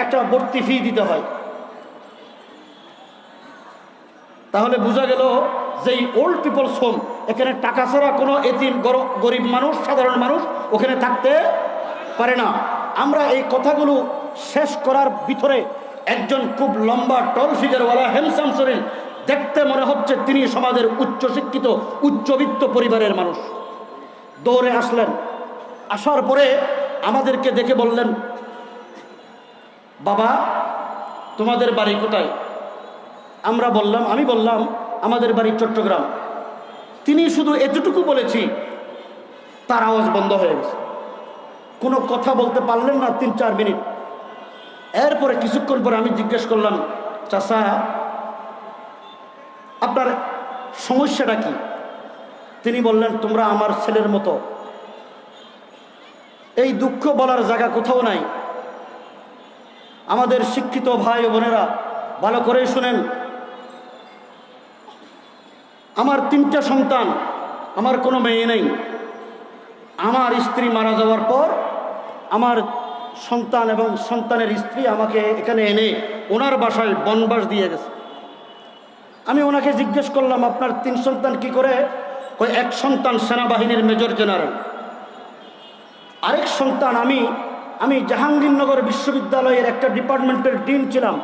একটা ভর্তি ফি দিতে হয়। তাহলে বোঝা গেল যে ওল্ড পিপলস হোম, এখানে টাকা ছাড়া কোনো এতিম গরিব মানুষ, সাধারণ মানুষ ওখানে থাকতে পারে না। আমরা এই কথাগুলো শেষ করার ভিতরে একজন খুব লম্বা টল ফিগারওয়ালা হ্যান্ডসাম শরীর, দেখতে মনে হচ্ছে তিনি সমাজের উচ্চশিক্ষিত উচ্চবিত্ত পরিবারের মানুষ, দৌড়ে আসলেন। আসার পরে আমাদেরকে দেখে বললেন, বাবা তোমাদের বাড়ি কোথায়? আমি বললাম আমাদের বাড়ি চট্টগ্রাম। তিনি শুধু এতটুকু বলেছি, তার আওয়াজ বন্ধ হয়ে গেছে, কোনো কথা বলতে পারলেন না 3-4 মিনিট। এরপরে কিছুক্ষণ পরে আমি জিজ্ঞেস করলাম, চাচা আপনার সমস্যাটা কি? তিনি বললেন, তোমরা আমার ছেলের মতো। এই দুঃখ বলার জায়গা কোথাও নাই। আমাদের শিক্ষিত ভাই ও বোনেরা ভালো করে শুনেন, আমার 3টা সন্তান, আমার কোনো মেয়ে নেই। আমার স্ত্রী মারা যাওয়ার পর আমার সন্তান এবং সন্তানের স্ত্রী আমাকে এখানে এনে ওনার বাসায় বনবাস দিয়ে গেছে। আমি ওনাকে জিজ্ঞেস করলাম, আপনার 3 সন্তান কি করে? এক সন্তান সেনাবাহিনীর মেজর জেনারেল, আরেক সন্তান আমি জাহাঙ্গীরনগর বিশ্ববিদ্যালয়ের একটা ডিপার্টমেন্টের ডিন ছিলাম।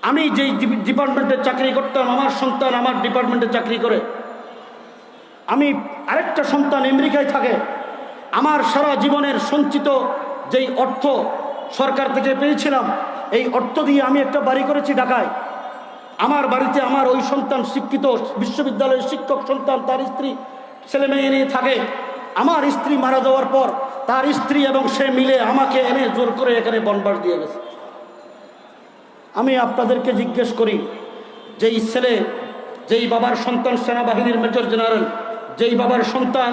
আমি যেই ডিপার্টমেন্টে চাকরি করতাম, আমার সন্তান আমার ডিপার্টমেন্টে চাকরি করে। আরেকটা সন্তান আমেরিকায় থাকে। আমার সারা জীবনের সঞ্চিত যেই অর্থ সরকার থেকে পেয়েছিলাম, এই অর্থ দিয়ে আমি একটা বাড়ি করেছি ঢাকায়। আমার বাড়িতে আমার ওই সন্তান শিক্ষিত বিশ্ববিদ্যালয়ের শিক্ষক সন্তান, তার স্ত্রী ছেলে মেয়ে নিয়ে থাকে। আমার স্ত্রী মারা যাওয়ার পর তার স্ত্রী এবং সে মিলে আমাকে এনে জোর করে এখানে বনবাস দিয়ে গেছে। আমি আপনাদেরকে জিজ্ঞেস করি, যেই ছেলে, যেই বাবার সন্তান সেনাবাহিনীর মেজর জেনারেল, যেই বাবার সন্তান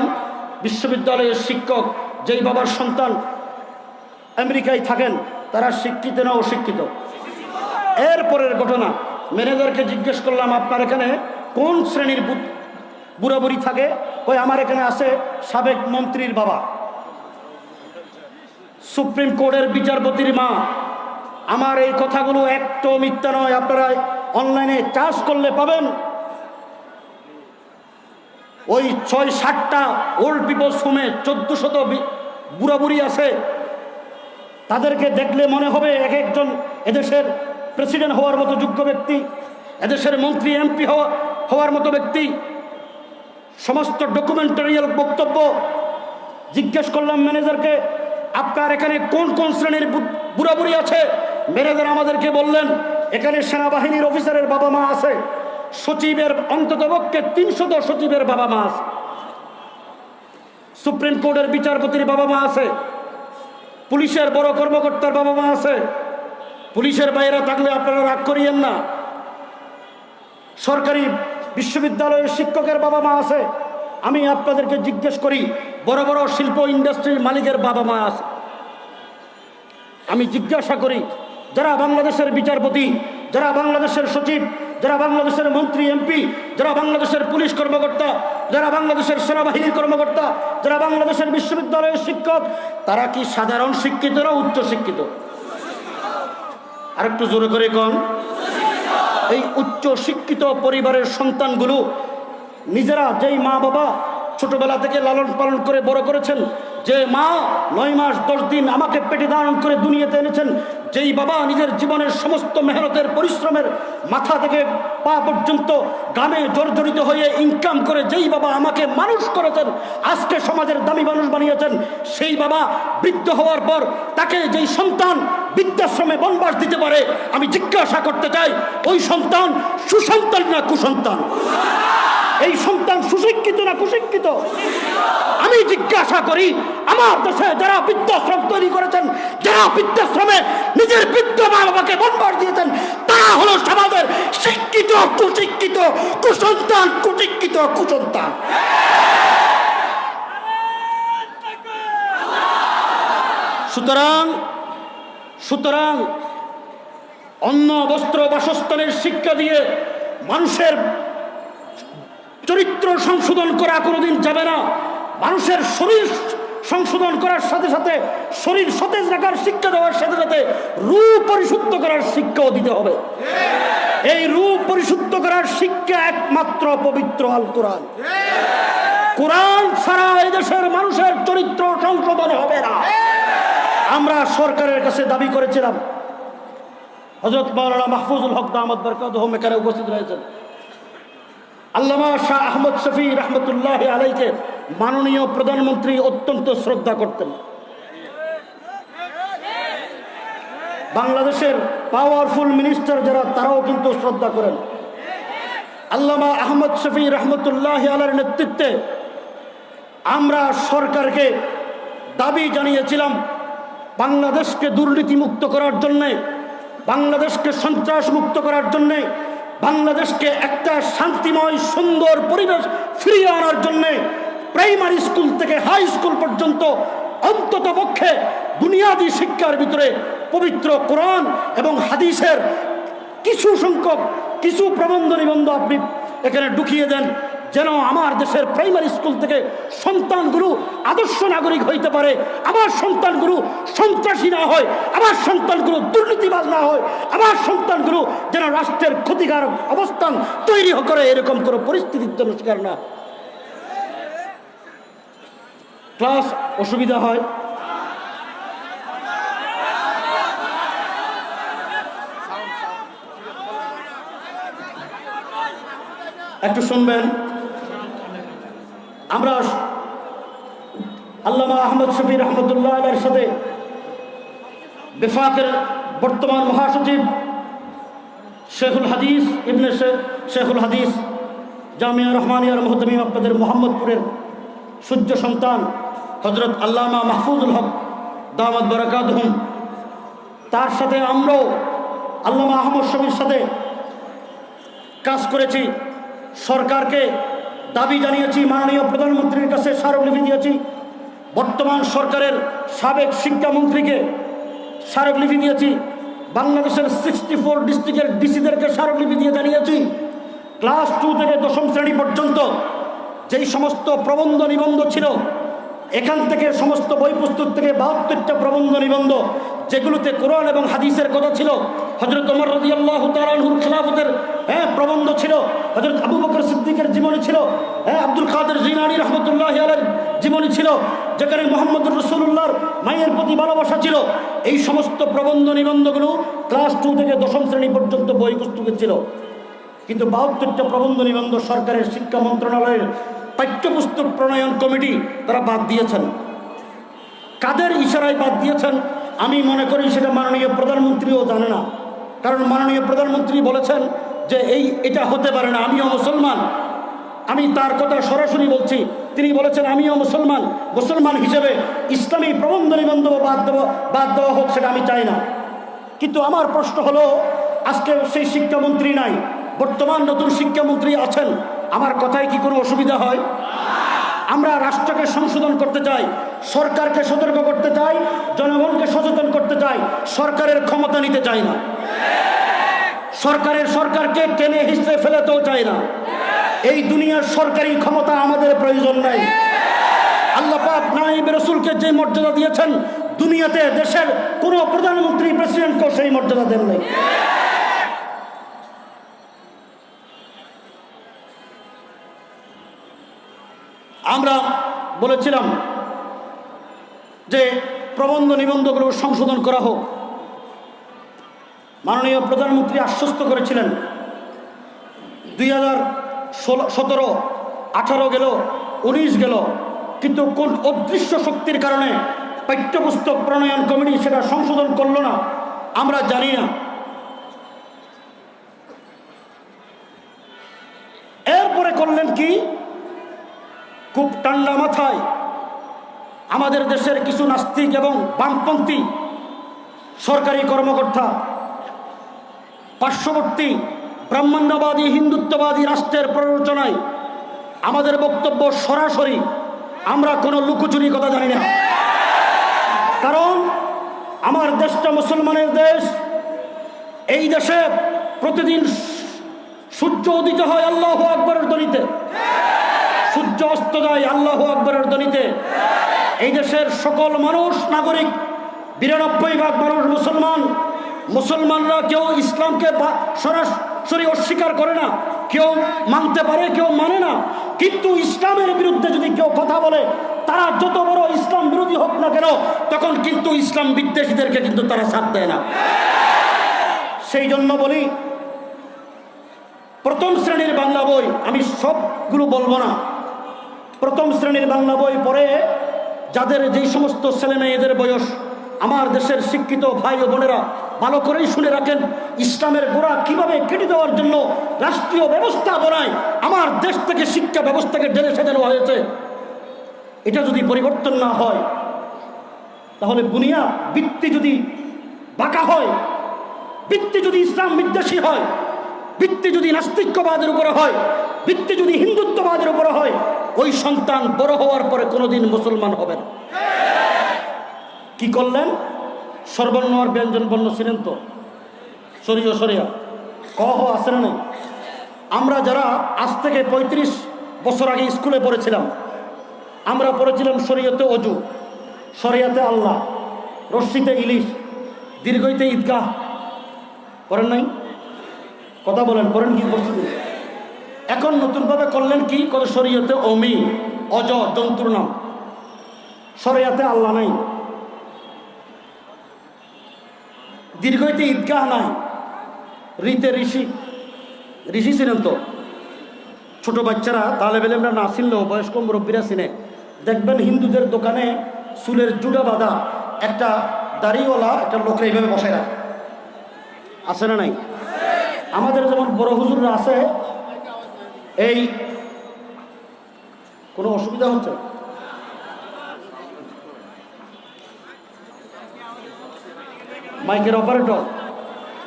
বিশ্ববিদ্যালয়ের শিক্ষক, যেই বাবার সন্তান আমেরিকায় থাকেন, তারা শিক্ষিত না অশিক্ষিত? এরপরের ঘটনা, ম্যানেজারকে জিজ্ঞেস করলাম, আপনার এখানে কোন শ্রেণীর বুড়া বুড়ি থাকে? ওই আমার এখানে আছে সাবেক মন্ত্রীর বাবা, সুপ্রিম কোর্টের বিচারপতির মা। আমার এই কথাগুলো একটু মিথ্যা নয়, আপনারা অনলাইনে চার্জ করলে পাবেন। ওই 6-7টা ওল্ড পিপলস হোমে 1400 বুড়া বুড়ি আছে। তাদেরকে দেখলে মনে হবে এক একজন এদেশের প্রেসিডেন্ট হওয়ার মতো যোগ্য ব্যক্তি, এদেশের মন্ত্রী এমপি হওয়ার মতো ব্যক্তি। সমস্ত ডকুমেন্টারিয়াল বক্তব্য। জিজ্ঞেস করলাম ম্যানেজারকে, আপনার এখানে কোন কোন শ্রেণীর বুড়া বুড়ি আছে? ম্যানেজার আমাদেরকে বললেন, এখানে সেনাবাহিনীর অফিসারের বাবা মা আছে, সচিবের অন্ততপক্ষে 300 সচিবের বাবা মা আছে, সুপ্রিম কোর্টের বিচারপতির বাবা মা আছে, পুলিশের বড় কর্মকর্তার বাবা মা আছে। পুলিশের বাইরে থাকলে আপনারা রাগ করিয়েন না। সরকারি বিশ্ববিদ্যালয়ের শিক্ষকের বাবা মা আছে। আমি আপনাদেরকে জিজ্ঞেস করি, বড় বড় শিল্প ইন্ডাস্ট্রির মালিকের বাবা মা আছে। আমি জিজ্ঞাসা করি, যারা বাংলাদেশের বিচারপতি, যারা বাংলাদেশের সচিব, যারা বাংলাদেশের মন্ত্রী এমপি, যারা বাংলাদেশের পুলিশ কর্মকর্তা, যারা বাংলাদেশের সেনাবাহিনীর কর্মকর্তা, যারা বাংলাদেশের বিশ্ববিদ্যালয়ের শিক্ষক, তারা কি সাধারণ শিক্ষিত না উচ্চ শিক্ষিত? আরেকটু জোরে করে কোন? এই উচ্চ শিক্ষিত পরিবারের সন্তানগুলো নিজেরা, যেই মা বাবা ছোটবেলা থেকে লালন পালন করে বড় করেছেন, যে মা 9 মাস 10 দিন আমাকে পেটে ধারণ করে দুনিয়াতে এনেছেন, যেই বাবা নিজের জীবনের সমস্ত মেহনতের পরিশ্রমের মাথা থেকে পা পর্যন্ত গ্রামে জর্জরিত হয়ে ইনকাম করে যেই বাবা আমাকে মানুষ করেছেন, আজকে সমাজের দামি মানুষ বানিয়েছেন, সেই বাবা বৃদ্ধ হওয়ার পর তাকে যেই সন্তান বৃদ্ধাশ্রমে বনবাস দিতে পারে, আমি জিজ্ঞাসা করতে চাই ওই সন্তান সুসন্তান না কুসন্তান? এই সন্তান সুশিক্ষিত না কুশিক্ষিত? আমি জিজ্ঞাসা করি আমার দেশে যারা বৃদ্ধাশ্রম তৈরি করেছেন, যারা বৃদ্ধাশ্রমে নিজের বৃদ্ধ মা বাবাকে বনবাস দিয়েছেন, তারা হলো সমাজের শিক্ষিত কুশিক্ষিত কুসন্তান, কুশিক্ষিত কুসন্তান। সুতরাং অন্ন বস্ত্র বাসস্থানের শিক্ষা দিয়ে মানুষের চরিত্র সংশোধন করা কোনোদিন যাবে না। মানুষের শরীর সংশোধন করার সাথে সাথে, শরীর সতেজ রাখার শিক্ষা দেওয়ার সাথে সাথে রূপ পরিশুদ্ধ করার শিক্ষাও দিতে হবে। এই রূপ পরিশুদ্ধ করার শিক্ষা একমাত্র পবিত্র আল কোরআন। কোরআন ছাড়া এই দেশের মানুষের চরিত্র সংশোধন হবে না। আমরা সরকারের কাছে দাবি করেছিলাম, হযরত মাওলানা মাহফুজুল হক দামাত বরকাতুহু এখানে উপস্থিত রয়েছেন, আল্লামা শাহ আহমদ শফি রহমতুল্লাহ আলাইকে মাননীয় প্রধানমন্ত্রী অত্যন্ত শ্রদ্ধা করতেন। বাংলাদেশের পাওয়ারফুল মিনিস্টার যারা, তারাও কিন্তু শ্রদ্ধা করেন। আল্লামা আহমদ শফি রহমতুল্লাহ আলাইর নেতৃত্বে আমরা সরকারকে দাবি জানিয়েছিলাম বাংলাদেশকে দুর্নীতিমুক্ত করার জন্যে, বাংলাদেশকে সন্ত্রাস মুক্ত করার জন্যে, বাংলাদেশকে একটা শান্তিময় সুন্দর পরিবেশ ফিরিয়ে আনার জন্যে প্রাইমারি স্কুল থেকে হাই স্কুল পর্যন্ত অন্তত পক্ষে বুনিয়াদী শিক্ষার ভিতরে পবিত্র কোরআন এবং হাদিসের কিছু সংখ্যক কিছু প্রবন্ধ নিবন্ধ আপনি এখানে ঢুকিয়ে দেন, যেন আমার দেশের প্রাইমারি স্কুল থেকে সন্তানগুলো আদর্শ নাগরিক হইতে পারে, আমার সন্তানগুলো সন্ত্রাসী না হয়, আমার সন্তানগুলো দুর্নীতিবাজ না হয়, আমার সন্তানগুলো যেন রাষ্ট্রের ক্ষতিকারক অবস্থান তৈরি করে এরকম কোনো পরিস্থিতির জন্য শিকার না। ক্লাস অসুবিধা হয়, একটু শুনবেন। আমরা আল্লামা আহমদ শফি রহমতুল্লাহ আলাইহির সাথে বিফাকের বর্তমান মহাসচিব শেখুল হাদিস ইবনে শেখুল হাদিস জামিয়া রহমানিয়ার মুহতামিম আপনাদের মোহাম্মদপুরের সূর্য সন্তান হযরত আল্লামা মাহফুজুল হক দামাত বরকাতুহুম, তার সাথে আমরাও আল্লামা আহমদ শফির সাথে কাজ করেছি। সরকারকে দাবি জানিয়েছি, মাননীয় প্রধানমন্ত্রীর কাছে স্মারকলিপি দিয়েছি, বর্তমান সরকারের সাবেক শিক্ষামন্ত্রীকে স্মারকলিপি দিয়েছি, বাংলাদেশের 64 ডিস্ট্রিক্টের ডিসিদেরকে স্মারকলিপি দিয়ে জানিয়েছি ক্লাস 2 থেকে 10ম শ্রেণী পর্যন্ত যেই সমস্ত প্রবন্ধ নিবন্ধ ছিল, এখান থেকে সমস্ত বই পুস্তক থেকে 72টা প্রবন্ধ নিবন্ধ যেগুলোতে কোরআন এবং হাদিসের কথা ছিল, হযরত ওমর রাদিয়াল্লাহু তাআলা আনহুর খেলাফতের প্রবন্ধ ছিল, হযরত আবু বকর সিদ্দিকের জীবনী ছিল, আব্দুল কাদের জিলানী রাহমাতুল্লাহি আলাইহির জীবনী ছিল, যেখানে মুহাম্মদুর রাসূলুল্লাহর মায়ের প্রতি ভালোবাসা ছিল। এই সমস্ত প্রবন্ধ নিবন্ধগুলো ক্লাস 2 থেকে 10ম শ্রেণী পর্যন্ত বই পুস্তকে ছিল। কিন্তু 72টা প্রবন্ধ নিবন্ধ সরকারের শিক্ষা মন্ত্রণালয়ের পাঠ্যপুস্তক প্রণয়ন কমিটি তারা বাদ দিয়েছেন। কাদের ইশারায় বাদ দিয়েছেন আমি মনে করি সেটা মাননীয় প্রধানমন্ত্রীও জানে না, কারণ মাননীয় প্রধানমন্ত্রী বলেছেন যে এটা হতে পারে না, আমিও মুসলমান। আমি তার কথা সরাসরি বলছি, তিনি বলেছেন আমিও মুসলমান হিসেবে ইসলামী প্রবন্ধ নিবন্ধ বাদ দেওয়া হোক, সেটা আমি চাই না। কিন্তু আমার প্রশ্ন হলো, আজকে সেই শিক্ষামন্ত্রী নাই, বর্তমান নতুন শিক্ষামন্ত্রী আছেন, আমার কথায় কি কোনো অসুবিধা হয়? আমরা রাষ্ট্রকে সংশোধন করতে চাই, সরকারকে সতর্ক করতে চাই, জনগণকে সচেতন করতে চাই, সরকারের ক্ষমতা নিতে চাই না, সরকারকে টেনে হিসেবে ফেলাতেও চাই না। এই দুনিয়ার সরকারি ক্ষমতা আমাদের প্রয়োজন নাই। আল্লাহ পাক নায়েবে রাসূলকে যে মর্যাদা দিয়েছেন, দুনিয়াতে দেশের কোনো প্রধানমন্ত্রী প্রেসিডেন্টকেও সেই মর্যাদা দেন নাই। আমরা বলেছিলাম যে প্রবন্ধ নিবন্ধগুলো সংশোধন করা হোক, মাননীয় প্রধানমন্ত্রী আশ্বস্ত করেছিলেন 2017, 18 গেল, 19 গেল, কিন্তু কোন অদৃশ্য শক্তির কারণে পাঠ্যপুস্তক প্রণয়ন কমিটি সেটা সংশোধন করলো না আমরা জানি না। এরপরে করলেন কি, খুব ঠান্ডা মাথায় আমাদের দেশের কিছু নাস্তিক এবং বামপন্থী সরকারি কর্মকর্তা পার্শ্ববর্তী ব্রাহ্মণ্যবাদী হিন্দুত্ববাদী রাষ্ট্রের প্ররোচনায় আমাদের বক্তব্য সরাসরি, আমরা কোনো লুকোচুরি কথা জানি না। কারণ আমার দেশটা মুসলমানের দেশ। এই দেশে প্রতিদিন সূর্য উদিত হয় আল্লাহু আকবরের ধ্বনিতে, সূর্য অস্ত যায় আল্লাহু আকবরের ধ্বনিতে। এই দেশের সকল মানুষ নাগরিক, 92% মানুষ মুসলমান। মুসলমানরা কেউ ইসলামকে সরাসরি অস্বীকার করে না, কেউ মানতে পারে কেউ মানে না, কিন্তু ইসলামের বিরুদ্ধে যদি কেউ কথা বলে, তারা যত বড় ইসলাম বিরোধী হোক না কেন, তখন কিন্তু ইসলাম বিদ্বেষীদেরকে কিন্তু তারা ছাড় দেয় না। সেই জন্য বলি, প্রথম শ্রেণীর বাংলা বই, আমি সবগুলো বলবো না, প্রথম শ্রেণীর বাংলা বই পড়ে যাদের যেই সমস্ত ছেলে মেয়েদের বয়স, আমার দেশের শিক্ষিত ভাই ও বোনেরা ভালো করেই শুনে রাখেন, ইসলামের গোড়া কিভাবে কেটে দেওয়ার জন্য রাষ্ট্রীয় ব্যবস্থা বনায় আমার দেশ থেকে শিক্ষা ব্যবস্থাকে ঢেলে সাজানো হয়েছে। এটা যদি পরিবর্তন না হয়, তাহলে বুনিয়া ভিত্তি যদি বাঁকা হয়, ভিত্তি যদি ইসলাম বিদ্বেষী হয়, ভিত্তি যদি নাস্তিক্যবাদের উপরে হয়, ভিত্তি যদি হিন্দুত্ববাদের উপরে হয়, ওই সন্তান বড় হওয়ার পরে কোনোদিন মুসলমান হবে না। কি করলেন? সর্বর্ণ আর ব্যঞ্জন বর্ণ ছিলেন তো, সরিয়া সরিয়া কহ আছে না? আমরা যারা আজ থেকে 35 বছর আগে স্কুলে পড়েছিলাম, আমরা পড়েছিলাম শরীয়তে অজু, শরিয়াতে আল্লাহ, রশ্মিতে ইলিশ, দীর্ঘইতে ঈদগাহ। পড়েন নাই? কথা বলেন, পড়েন কি? এখন নতুনভাবে করলেন কি করে? শরীয়তে অমি, অজ জন্তুর নাম, শরিয়াতে আল্লাহ নাই, দীর্ঘইতে ঈদগাহ নাই, ঋতে ঋষি। ঋষি ছিলেন তো, ছোট বাচ্চারা তাহলে বেলে আমরা না চিনলেও বয়স্ক মুরব্বীরা চিনে। দেখবেন হিন্দুদের দোকানে চুলের জুড়া বাঁধা একটা দাড়িওয়ালা একটা লোকরা এইভাবে বসায় রাখে, আছে না নাই? আমাদের যেমন বড় হুজুররা আছে, এই কোনো অসুবিধা হচ্ছে? মাইকের অপারেটর,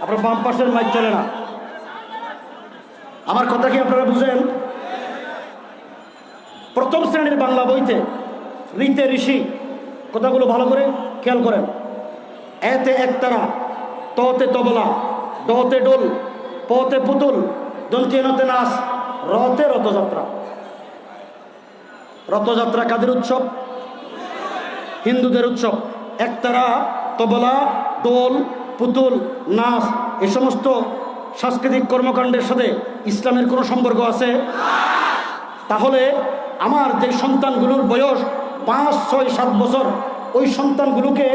আপনার বাম পাশের মাইক চলে না। আমার কথা কি আপনারা বুঝেন? প্রথম শ্রেণীর বাংলা বইতে ঋতে ঋষি, কথাগুলো ভালো করে খেয়াল করেন। এতে একতারা, ততে তবলা, ডতে ডোল, পতে পুতুল, দন্তেনতে নাচ, রতে রথযাত্রা। রথযাত্রা কাদের উৎসব? হিন্দুদের উৎসব। একতারা, তবলা, ডোল, পুতুল, নাচ, এ সমস্ত সাংস্কৃতিক কর্মকাণ্ডের সাথে ইসলামের কোনো সম্পর্ক আছে? তাহলে আমার যে সন্তানগুলোর বয়স 5, 6, 7 বছর, ওই সন্তানগুলোকে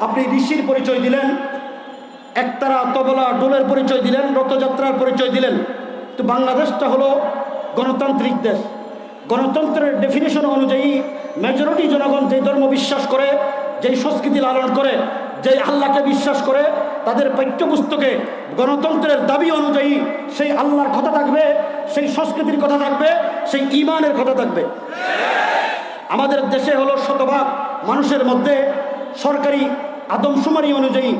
আপনি ঋষির পরিচয় দিলেন, একতারা, তবলা, ডোলের পরিচয় দিলেন, রথযাত্রার পরিচয় দিলেন। তো বাংলাদেশটা হলো গণতান্ত্রিক দেশ। গণতন্ত্রের ডেফিনেশন অনুযায়ী মেজরিটি জনগণ যে ধর্ম বিশ্বাস করে, যেই সংস্কৃতি লালন করে, যেই আল্লাহকে বিশ্বাস করে, তাদের পাঠ্যপুস্তকে গণতন্ত্রের দাবি অনুযায়ী সেই আল্লাহর কথা থাকবে, সেই সংস্কৃতির কথা থাকবে, সেই ঈমানের কথা থাকবে। আমাদের দেশে হলো 100% মানুষের মধ্যে সরকারি আদমশুমারি অনুযায়ী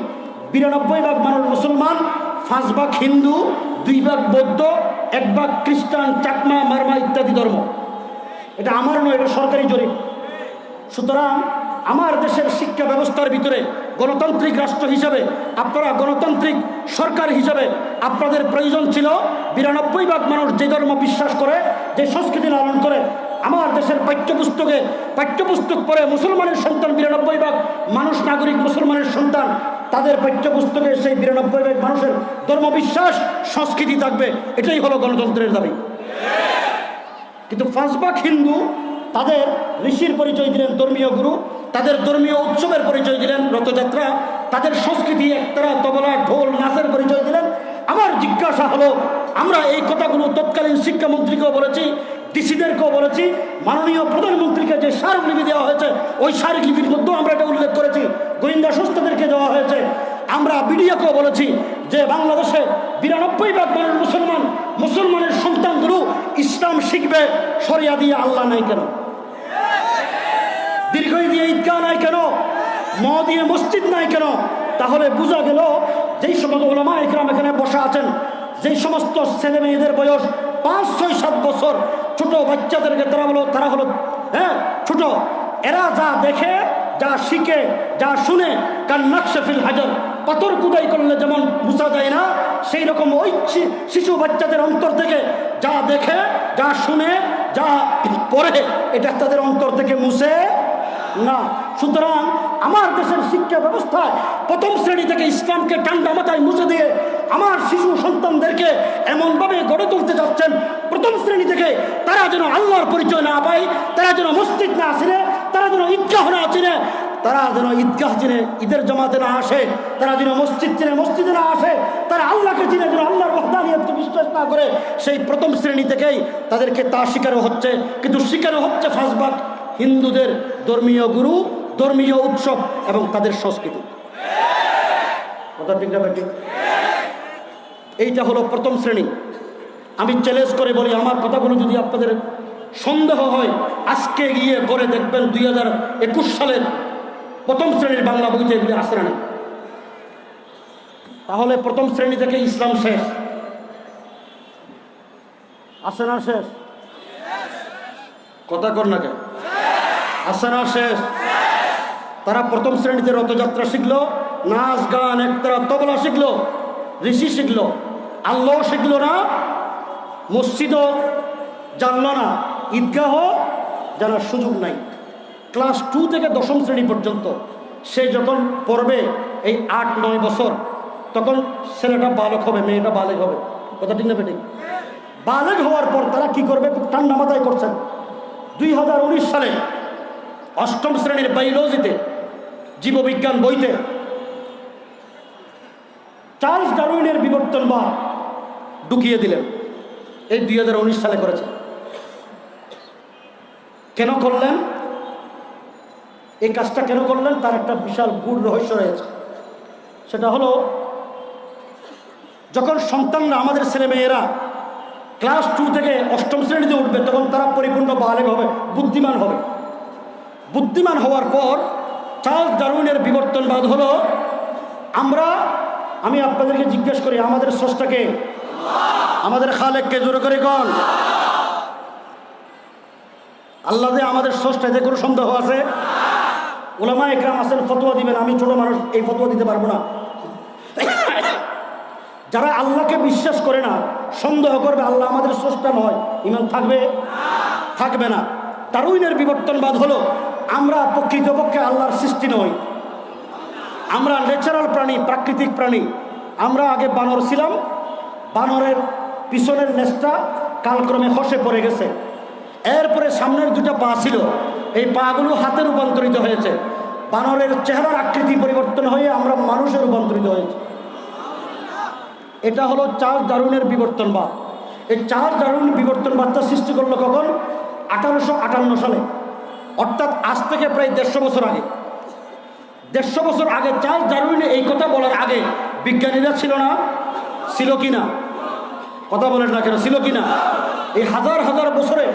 92% মানুষ মুসলমান, 5% হিন্দু, 2% বৌদ্ধ, 1% খ্রিস্টান, চাকমা, মারমা ইত্যাদি ধর্ম। এটা আমার নয়, এটা সরকারি জরিপ। সুতরাং আমার দেশের শিক্ষা ব্যবস্থার ভিতরে গণতান্ত্রিক রাষ্ট্র হিসাবে, আপনারা গণতান্ত্রিক সরকার হিসাবে আপনাদের প্রয়োজন ছিল 92% মানুষ যে ধর্ম বিশ্বাস করে, যে সংস্কৃতি লালন করে, আমার দেশের পাঠ্যপুস্তক পড়ে মুসলমানের সন্তান 92% মানুষ নাগরিক মুসলমানের সন্তান, তাদের পাঠ্যপুস্তকে সেই 92% মানুষের ধর্মবিশ্বাস সংস্কৃতি থাকবে। এটাই হলো গণতন্ত্রের দাবি। কিন্তু 5% হিন্দু তাদের ঋষির পরিচয় দিলেন, ধর্মীয় গুরু, তাদের ধর্মীয় উৎসবের পরিচয় দিলেন রথযাত্রা, তাদের সংস্কৃতি একতারা, তবলা, ঢোল, নাচের পরিচয় দিলেন। আমার জিজ্ঞাসা হলো, আমরা এই কথাগুলো তৎকালীন শিক্ষামন্ত্রীকেও বলেছি, ডিসিদেরকেও বলেছি, মাননীয় প্রধানমন্ত্রীকে যে স্মারকলিপি দেওয়া হয়েছে ওই স্মারকলিপির মধ্যেও আমরা এটা উল্লেখ করেছি, গোয়েন্দা সংস্থাদেরকে দেওয়া হয়েছে। আমরা বিডিওকেও বলেছি যে বাংলাদেশে 92% মানুষ মুসলমান, মুসলমানের সন্তানগুলো ইসলাম শিখবে, শরিয়া দিয়ে আল্লাহ নাই কেন, দীর্ঘই দিয়ে ঈদগাহ নাই কেন, দিয়ে মসজিদ নাই কেন? তাহলে বোঝা গেল যেই সমস্ত ওলামা ইকরাম এখানে বসা আছেন, যেই সমস্ত ছেলে মেয়েদের বয়স 5, 6, 7 বছর, ছোট বাচ্চাদেরকে তারা হলো ছোট, এরা যা দেখে, যা শিখে, যা শুনে, কাল নাকশফিল হাজার, পাথর কুদাই করলে যেমন বুঝা যায় না, সেই রকম ওই শিশু বাচ্চাদের অন্তর থেকে যা দেখে, যা শুনে, যা পড়ে, এটা তাদের অন্তর থেকে মুছে না। সুতরাং আমার দেশের শিক্ষা ব্যবস্থায় প্রথম শ্রেণী থেকে ইসলামকে ঠান্ডা মাথায় মুছে দিয়ে আমার শিশু সন্তানদেরকে এমনভাবে গড়ে তুলতে যাচ্ছেন, প্রথম শ্রেণী থেকে তারা যেন আল্লাহর পরিচয় না পায়, তারা যেন মসজিদ না চিনে, তারা যেন ঈদগাহ না চিনে, তারা যেন ঈদগাহ চিনে ঈদের জমাতে না আসে, তারা যেন মসজিদ চিনে মসজিদে না আসে, তারা আল্লাহকে চিনে যেন আল্লাহর ওয়াহদানিয়তকে বিশ্বাস না করে, সেই প্রথম শ্রেণী থেকেই তাদেরকে তা শিখানো হচ্ছে। কিন্তু শিখানো হচ্ছে ফাঁসবাগ হিন্দুদের ধর্মীয় গুরু, ধর্মীয় উৎসব এবং তাদের সংস্কৃতি। কথা ঠিক না ঠিক? এইটা হলো প্রথম শ্রেণী। আমি চ্যালেঞ্জ করে বলি, আমার কথাগুলো যদি আপনাদের সন্দেহ হয়, আজকে গিয়ে করে দেখবেন 2021 সালের প্রথম শ্রেণীর বাংলা বইতে এগুলি আসে না। তাহলে প্রথম শ্রেণী থেকে ইসলাম শেষ, আসে না শেষ? কথা কর না কেন? আসে না শেষ? তারা প্রথম শ্রেণীতে রথযাত্রা শিখলো, নাচ গান একতারা তবলা শিখলো, ঋষি শিখলো, আল্লাহ শিখলো না, মসজিদও জানলো না, ঈদগাহ জানার সুযোগ নাই। ক্লাস 2 থেকে 10ম শ্রেণী পর্যন্ত সে যখন পড়বে এই 8-9 বছর, তখন ছেলেটা বালক হবে, মেয়েটা বালেগ হবে। কথা ঠিক না বেটি? বালেগ হওয়ার পর তারা কি করবে? খুব ঠান্ডা মাথায় করছেন। 2019 সালে 8ম শ্রেণীর বায়োলজিতে, জীববিজ্ঞান বইতে চার্লস ডারউইনের বিবর্তনবাদ ঢুকিয়ে দিলেন। এই 2019 সালে করেছেন। কেন করলেন? এই কাজটা কেন করলেন? তার একটা বিশাল গূঢ় রহস্য রয়েছে। সেটা হলো, যখন সন্তানরা, আমাদের ছেলে মেয়েরা ক্লাস 2 থেকে 8ম শ্রেণীতে উঠবে, তখন তারা পরিপূর্ণ বালেগ হবে, বুদ্ধিমান হবে। বুদ্ধিমান হওয়ার পর চার্লস ডারউইনের বিবর্তনবাদ হলো, আমি আপনাদেরকে জিজ্ঞেস করি, আমাদের স্রষ্টাকে, আমাদের খালেককে জোরে করে কোন? আল্লাহ যে আমাদের স্রষ্টা, এতে কোনো সন্দেহ আছে? ওলামা একরাম আছেন, ফতোয়া দিবেন, আমি ছোট মানুষ, এই ফতোয়া দিতে পারবো না। যারা আল্লাহকে বিশ্বাস করে না, সন্দেহ করবে আল্লাহ আমাদের স্রষ্টা নয়, ঈমান থাকবে? থাকবে না। ডারউইনের বিবর্তনবাদ হলো, আমরা প্রকৃতপক্ষে আল্লাহর সৃষ্টি নই, আমরা ন্যাচারাল প্রাণী, প্রাকৃতিক প্রাণী। আমরা আগে বানর ছিলাম, বানরের পিছনের লেজটা কালক্রমে খসে পড়ে গেছে, এরপরে সামনের 2টা পা ছিল, এই পাগুলো হাতে রূপান্তরিত হয়েছে, বানরের চেহারার আকৃতি পরিবর্তন হয়ে আমরা মানুষে রূপান্তরিত হয়েছে। এটা হলো চার্লস ডারউইনের বিবর্তনবাদ। এই চার্লস ডারউইন বিবর্তনবাদটা সৃষ্টি করলো কখন? 1858 সালে, অর্থাৎ আজ থেকে প্রায় 150 বছর আগে। 150 বছর আগে চার্লস ডারউইন এই কথা বলার আগে বিজ্ঞানীরা ছিল না? ছিল কিনা? কথা বলেন না কেন? ছিল কিনা? এই হাজার হাজার বছরে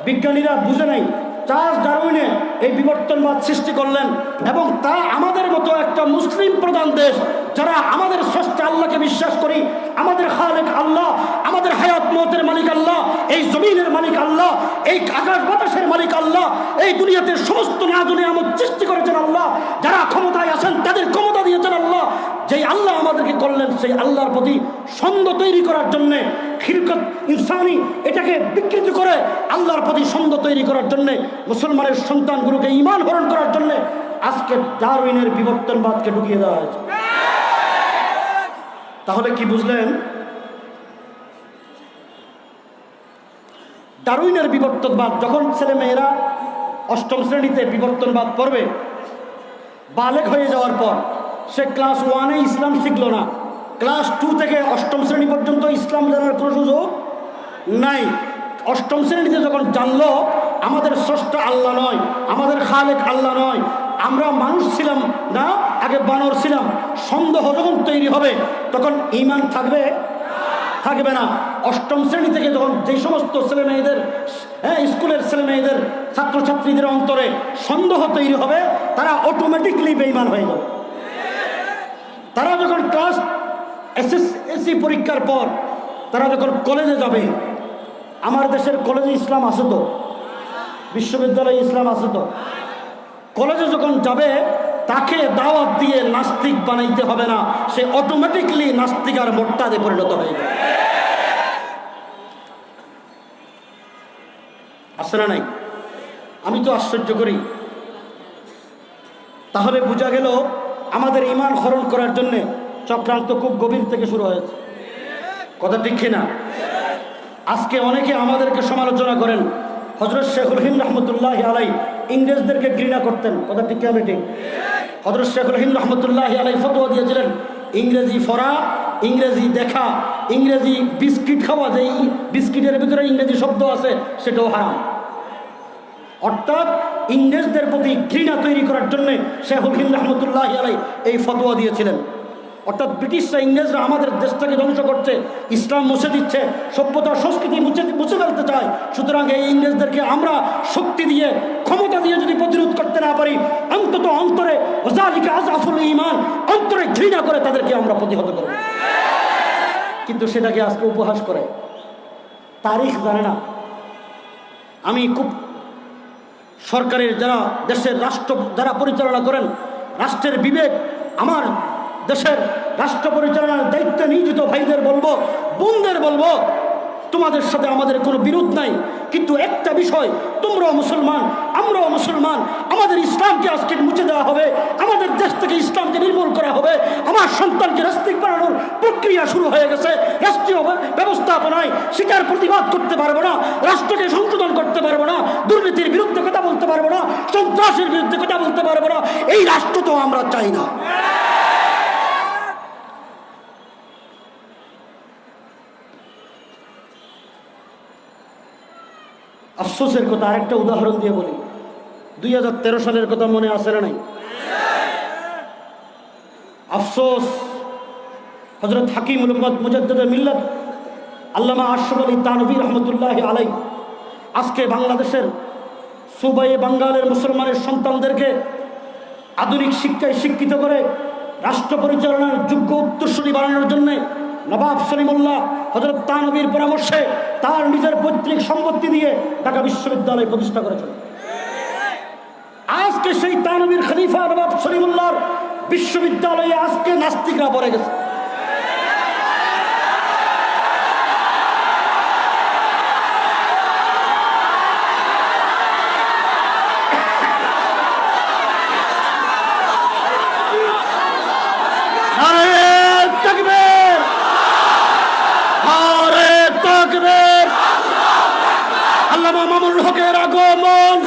বিজ্ঞানীরা বুঝে নাই, চার্লস ডারউইনে এই বিবর্তনবাদ সৃষ্টি করলেন। এবং তা আমাদের মতো একটা মুসলিম প্রধান দেশ, যারা আমাদের স্রষ্টা আল্লাহকে বিশ্বাস করি, আমাদের খালেক আল্লাহ, আমাদের হায়াত মওতের মালিক আল্লাহ, এই জমিনের মালিক আল্লাহ, এই আকাশ বাতাসের মালিক আল্লাহ, এই দুনিয়াতে সমস্ত নাজুল নিয়ামত সৃষ্টি করেছেন আল্লাহ, যারা ক্ষমতায় আছেন তাদের ক্ষমতা দিয়েছেন আল্লাহ। যেই আল্লাহ আমাদেরকে করলেন, সেই আল্লাহর প্রতি সন্দেহ তৈরি করার জন্যে, খিলকত ইনসানি এটাকে বিকৃত করে আল্লাহর প্রতি সন্দেহ তৈরি করার জন্যে, মুসলমানের সন্তানগুলোকে ঈমান হরণ করার জন্যে আজকে ডারউইনের বিবর্তনবাদকে ঢুকিয়ে দেওয়া হয়েছে। তাহলে কি বুঝলেন? ডারউইনের বিবর্তনবাদ, যখন ছেলে মেয়েরা 8ম শ্রেণীতে বিবর্তনবাদ পড়বে, বালেগ হয়ে যাওয়ার পর সে ক্লাস 1-এ ইসলাম শিখলো না, ক্লাস 2 থেকে 8ম শ্রেণী পর্যন্ত ইসলাম জানার কোনো সুযোগ নাই। 8ম শ্রেণীতে যখন জানলো আমাদের স্রষ্টা আল্লাহ নয়, আমাদের খালেক আল্লাহ নয়, আমরা মানুষ ছিলাম না, আগে বানর ছিলাম, সন্দেহ যখন তৈরি হবে তখন ঈমান থাকবে থাকবে না। 8ম শ্রেণী থেকে যখন যে সমস্ত ছেলে মেয়েদের, স্কুলের ছেলে মেয়েদের, ছাত্রছাত্রীদের অন্তরে সন্দেহ তৈরি হবে, তারা অটোমেটিকলি বেঈমান হয়ে যাবে। তারা যখন ক্লাস এসএসসি পরীক্ষার পর তারা যখন কলেজে যাবে, আমার দেশের কলেজে ইসলাম আছে তো, বিশ্ববিদ্যালয়ে ইসলাম আছে তো, কলেজে যখন যাবে তাকে দাওয়াত দিয়ে নাস্তিক বানাইতে হবে না, সে অটোমেটিকলি নাস্তিক আর মোরতাদে পরিণত হয়ে যাবে। আছে না নাই? আমি তো আশ্চর্য করি। তাহলে বোঝা গেল আমাদের ঈমান হরণ করার জন্যে চক্রান্ত খুব গভীর থেকে শুরু হয়েছে। কথা ঠিক কিনা? আজকে অনেকে আমাদেরকে সমালোচনা করেন। হযরত শেখুল হিন্দ রহমতুল্লাহ আলাই ইংরেজদেরকে ঘৃণা করতেন। কথা ঠিক কিনা বেঠিক? হযরত শেখুল হিন্দ রহমতুল্লাহ আলাই ফতোয়া দিয়েছিলেন, ইংরেজি পড়া, ইংরেজি দেখা, ইংরেজি বিস্কিট খাওয়া, যে বিস্কিটের ভিতরে ইংরেজি শব্দ আছে সেটাও হারাম। অর্থাৎ ইংরেজদের প্রতি ঘৃণা তৈরি করার জন্য শেখুল হিন্দ রহমতুল্লাহ আলাই এই ফতোয়া দিয়েছিলেন। অর্থাৎ ব্রিটিশরা, ইংরেজরা আমাদের দেশটাকে ধ্বংস করছে, ইসলাম মুছে দিচ্ছে, সভ্যতা সংস্কৃতি মুছে ফেলতে চায়। সুতরাং এই ইংরেজদেরকে আমরা শক্তি দিয়ে, ক্ষমতা দিয়ে যদি প্রতিরোধ করতে না পারি, অন্তত অন্তরে ওয়াযালিকা আযআফুল ঈমান, অন্তরে ঘৃণা করে তাদেরকে আমরা প্রতিহত করব। কিন্তু সেটাকে আজকে উপহাস করে, তারিখ জানে না। আমি খুব সরকারের যারা, দেশের রাষ্ট্র যারা পরিচালনা করেন, রাষ্ট্রের বিবেক, আমার দেশের রাষ্ট্র পরিচালনার দায়িত্বে নিয়োজিত ভাইদের বলবো, বোনদের বলবো, তোমাদের সাথে আমাদের কোনো বিরোধ নাই, কিন্তু একটা বিষয়, তোমরাও মুসলমান, আমরাও মুসলমান, আমাদের ইসলামকে আজকে মুছে দেওয়া হবে, আমাদের দেশ থেকে ইসলামকে নির্মূল করা হবে। আমার সন্তানকে নাস্তিক বানানোর প্রক্রিয়া শুরু হয়ে গেছে। রাষ্ট্রীয় ব্যবস্থাপনায় সেটার প্রতিবাদ করতে পারবো না, রাষ্ট্রকে সংশোধন করতে পারবো না, দুর্নীতির বিরুদ্ধে কথা বলতে পারবো না, সন্ত্রাসের বিরুদ্ধে কথা বলতে পারবো না। এই রাষ্ট্র তো আমরা চাই না। আফসোসের কথা আরেকটা উদাহরণ দিয়ে বলি। 2013 সালের কথা মনে আছে না নাই? আফসোস, হযরত হাকিমুল উম্মত মুজাদ্দিদুল মিল্লাত আল্লামা আশরাফ আলী থানভী রহমতুল্লাহ আলাই আজকে বাংলাদেশের সুবায়ে বাঙ্গালের মুসলমানের সন্তানদেরকে আধুনিক শিক্ষায় শিক্ষিত করে রাষ্ট্র পরিচালনার যোগ্য উত্তরসূরি বানানোর জন্য নবাব সলিমুল্লাহ হযরত থানভীর পরামর্শে তার নিজের পৈতৃক সম্পত্তি দিয়ে ঢাকা বিশ্ববিদ্যালয় প্রতিষ্ঠা করেছেন। আজকে সেই থানভীর খলিফা নবাব সলিমুল্লাহর বিশ্ববিদ্যালয়ে আজকে নাস্তিকরা পড়ে গেছে। আল্লামা মামুনুল হকের আগমন।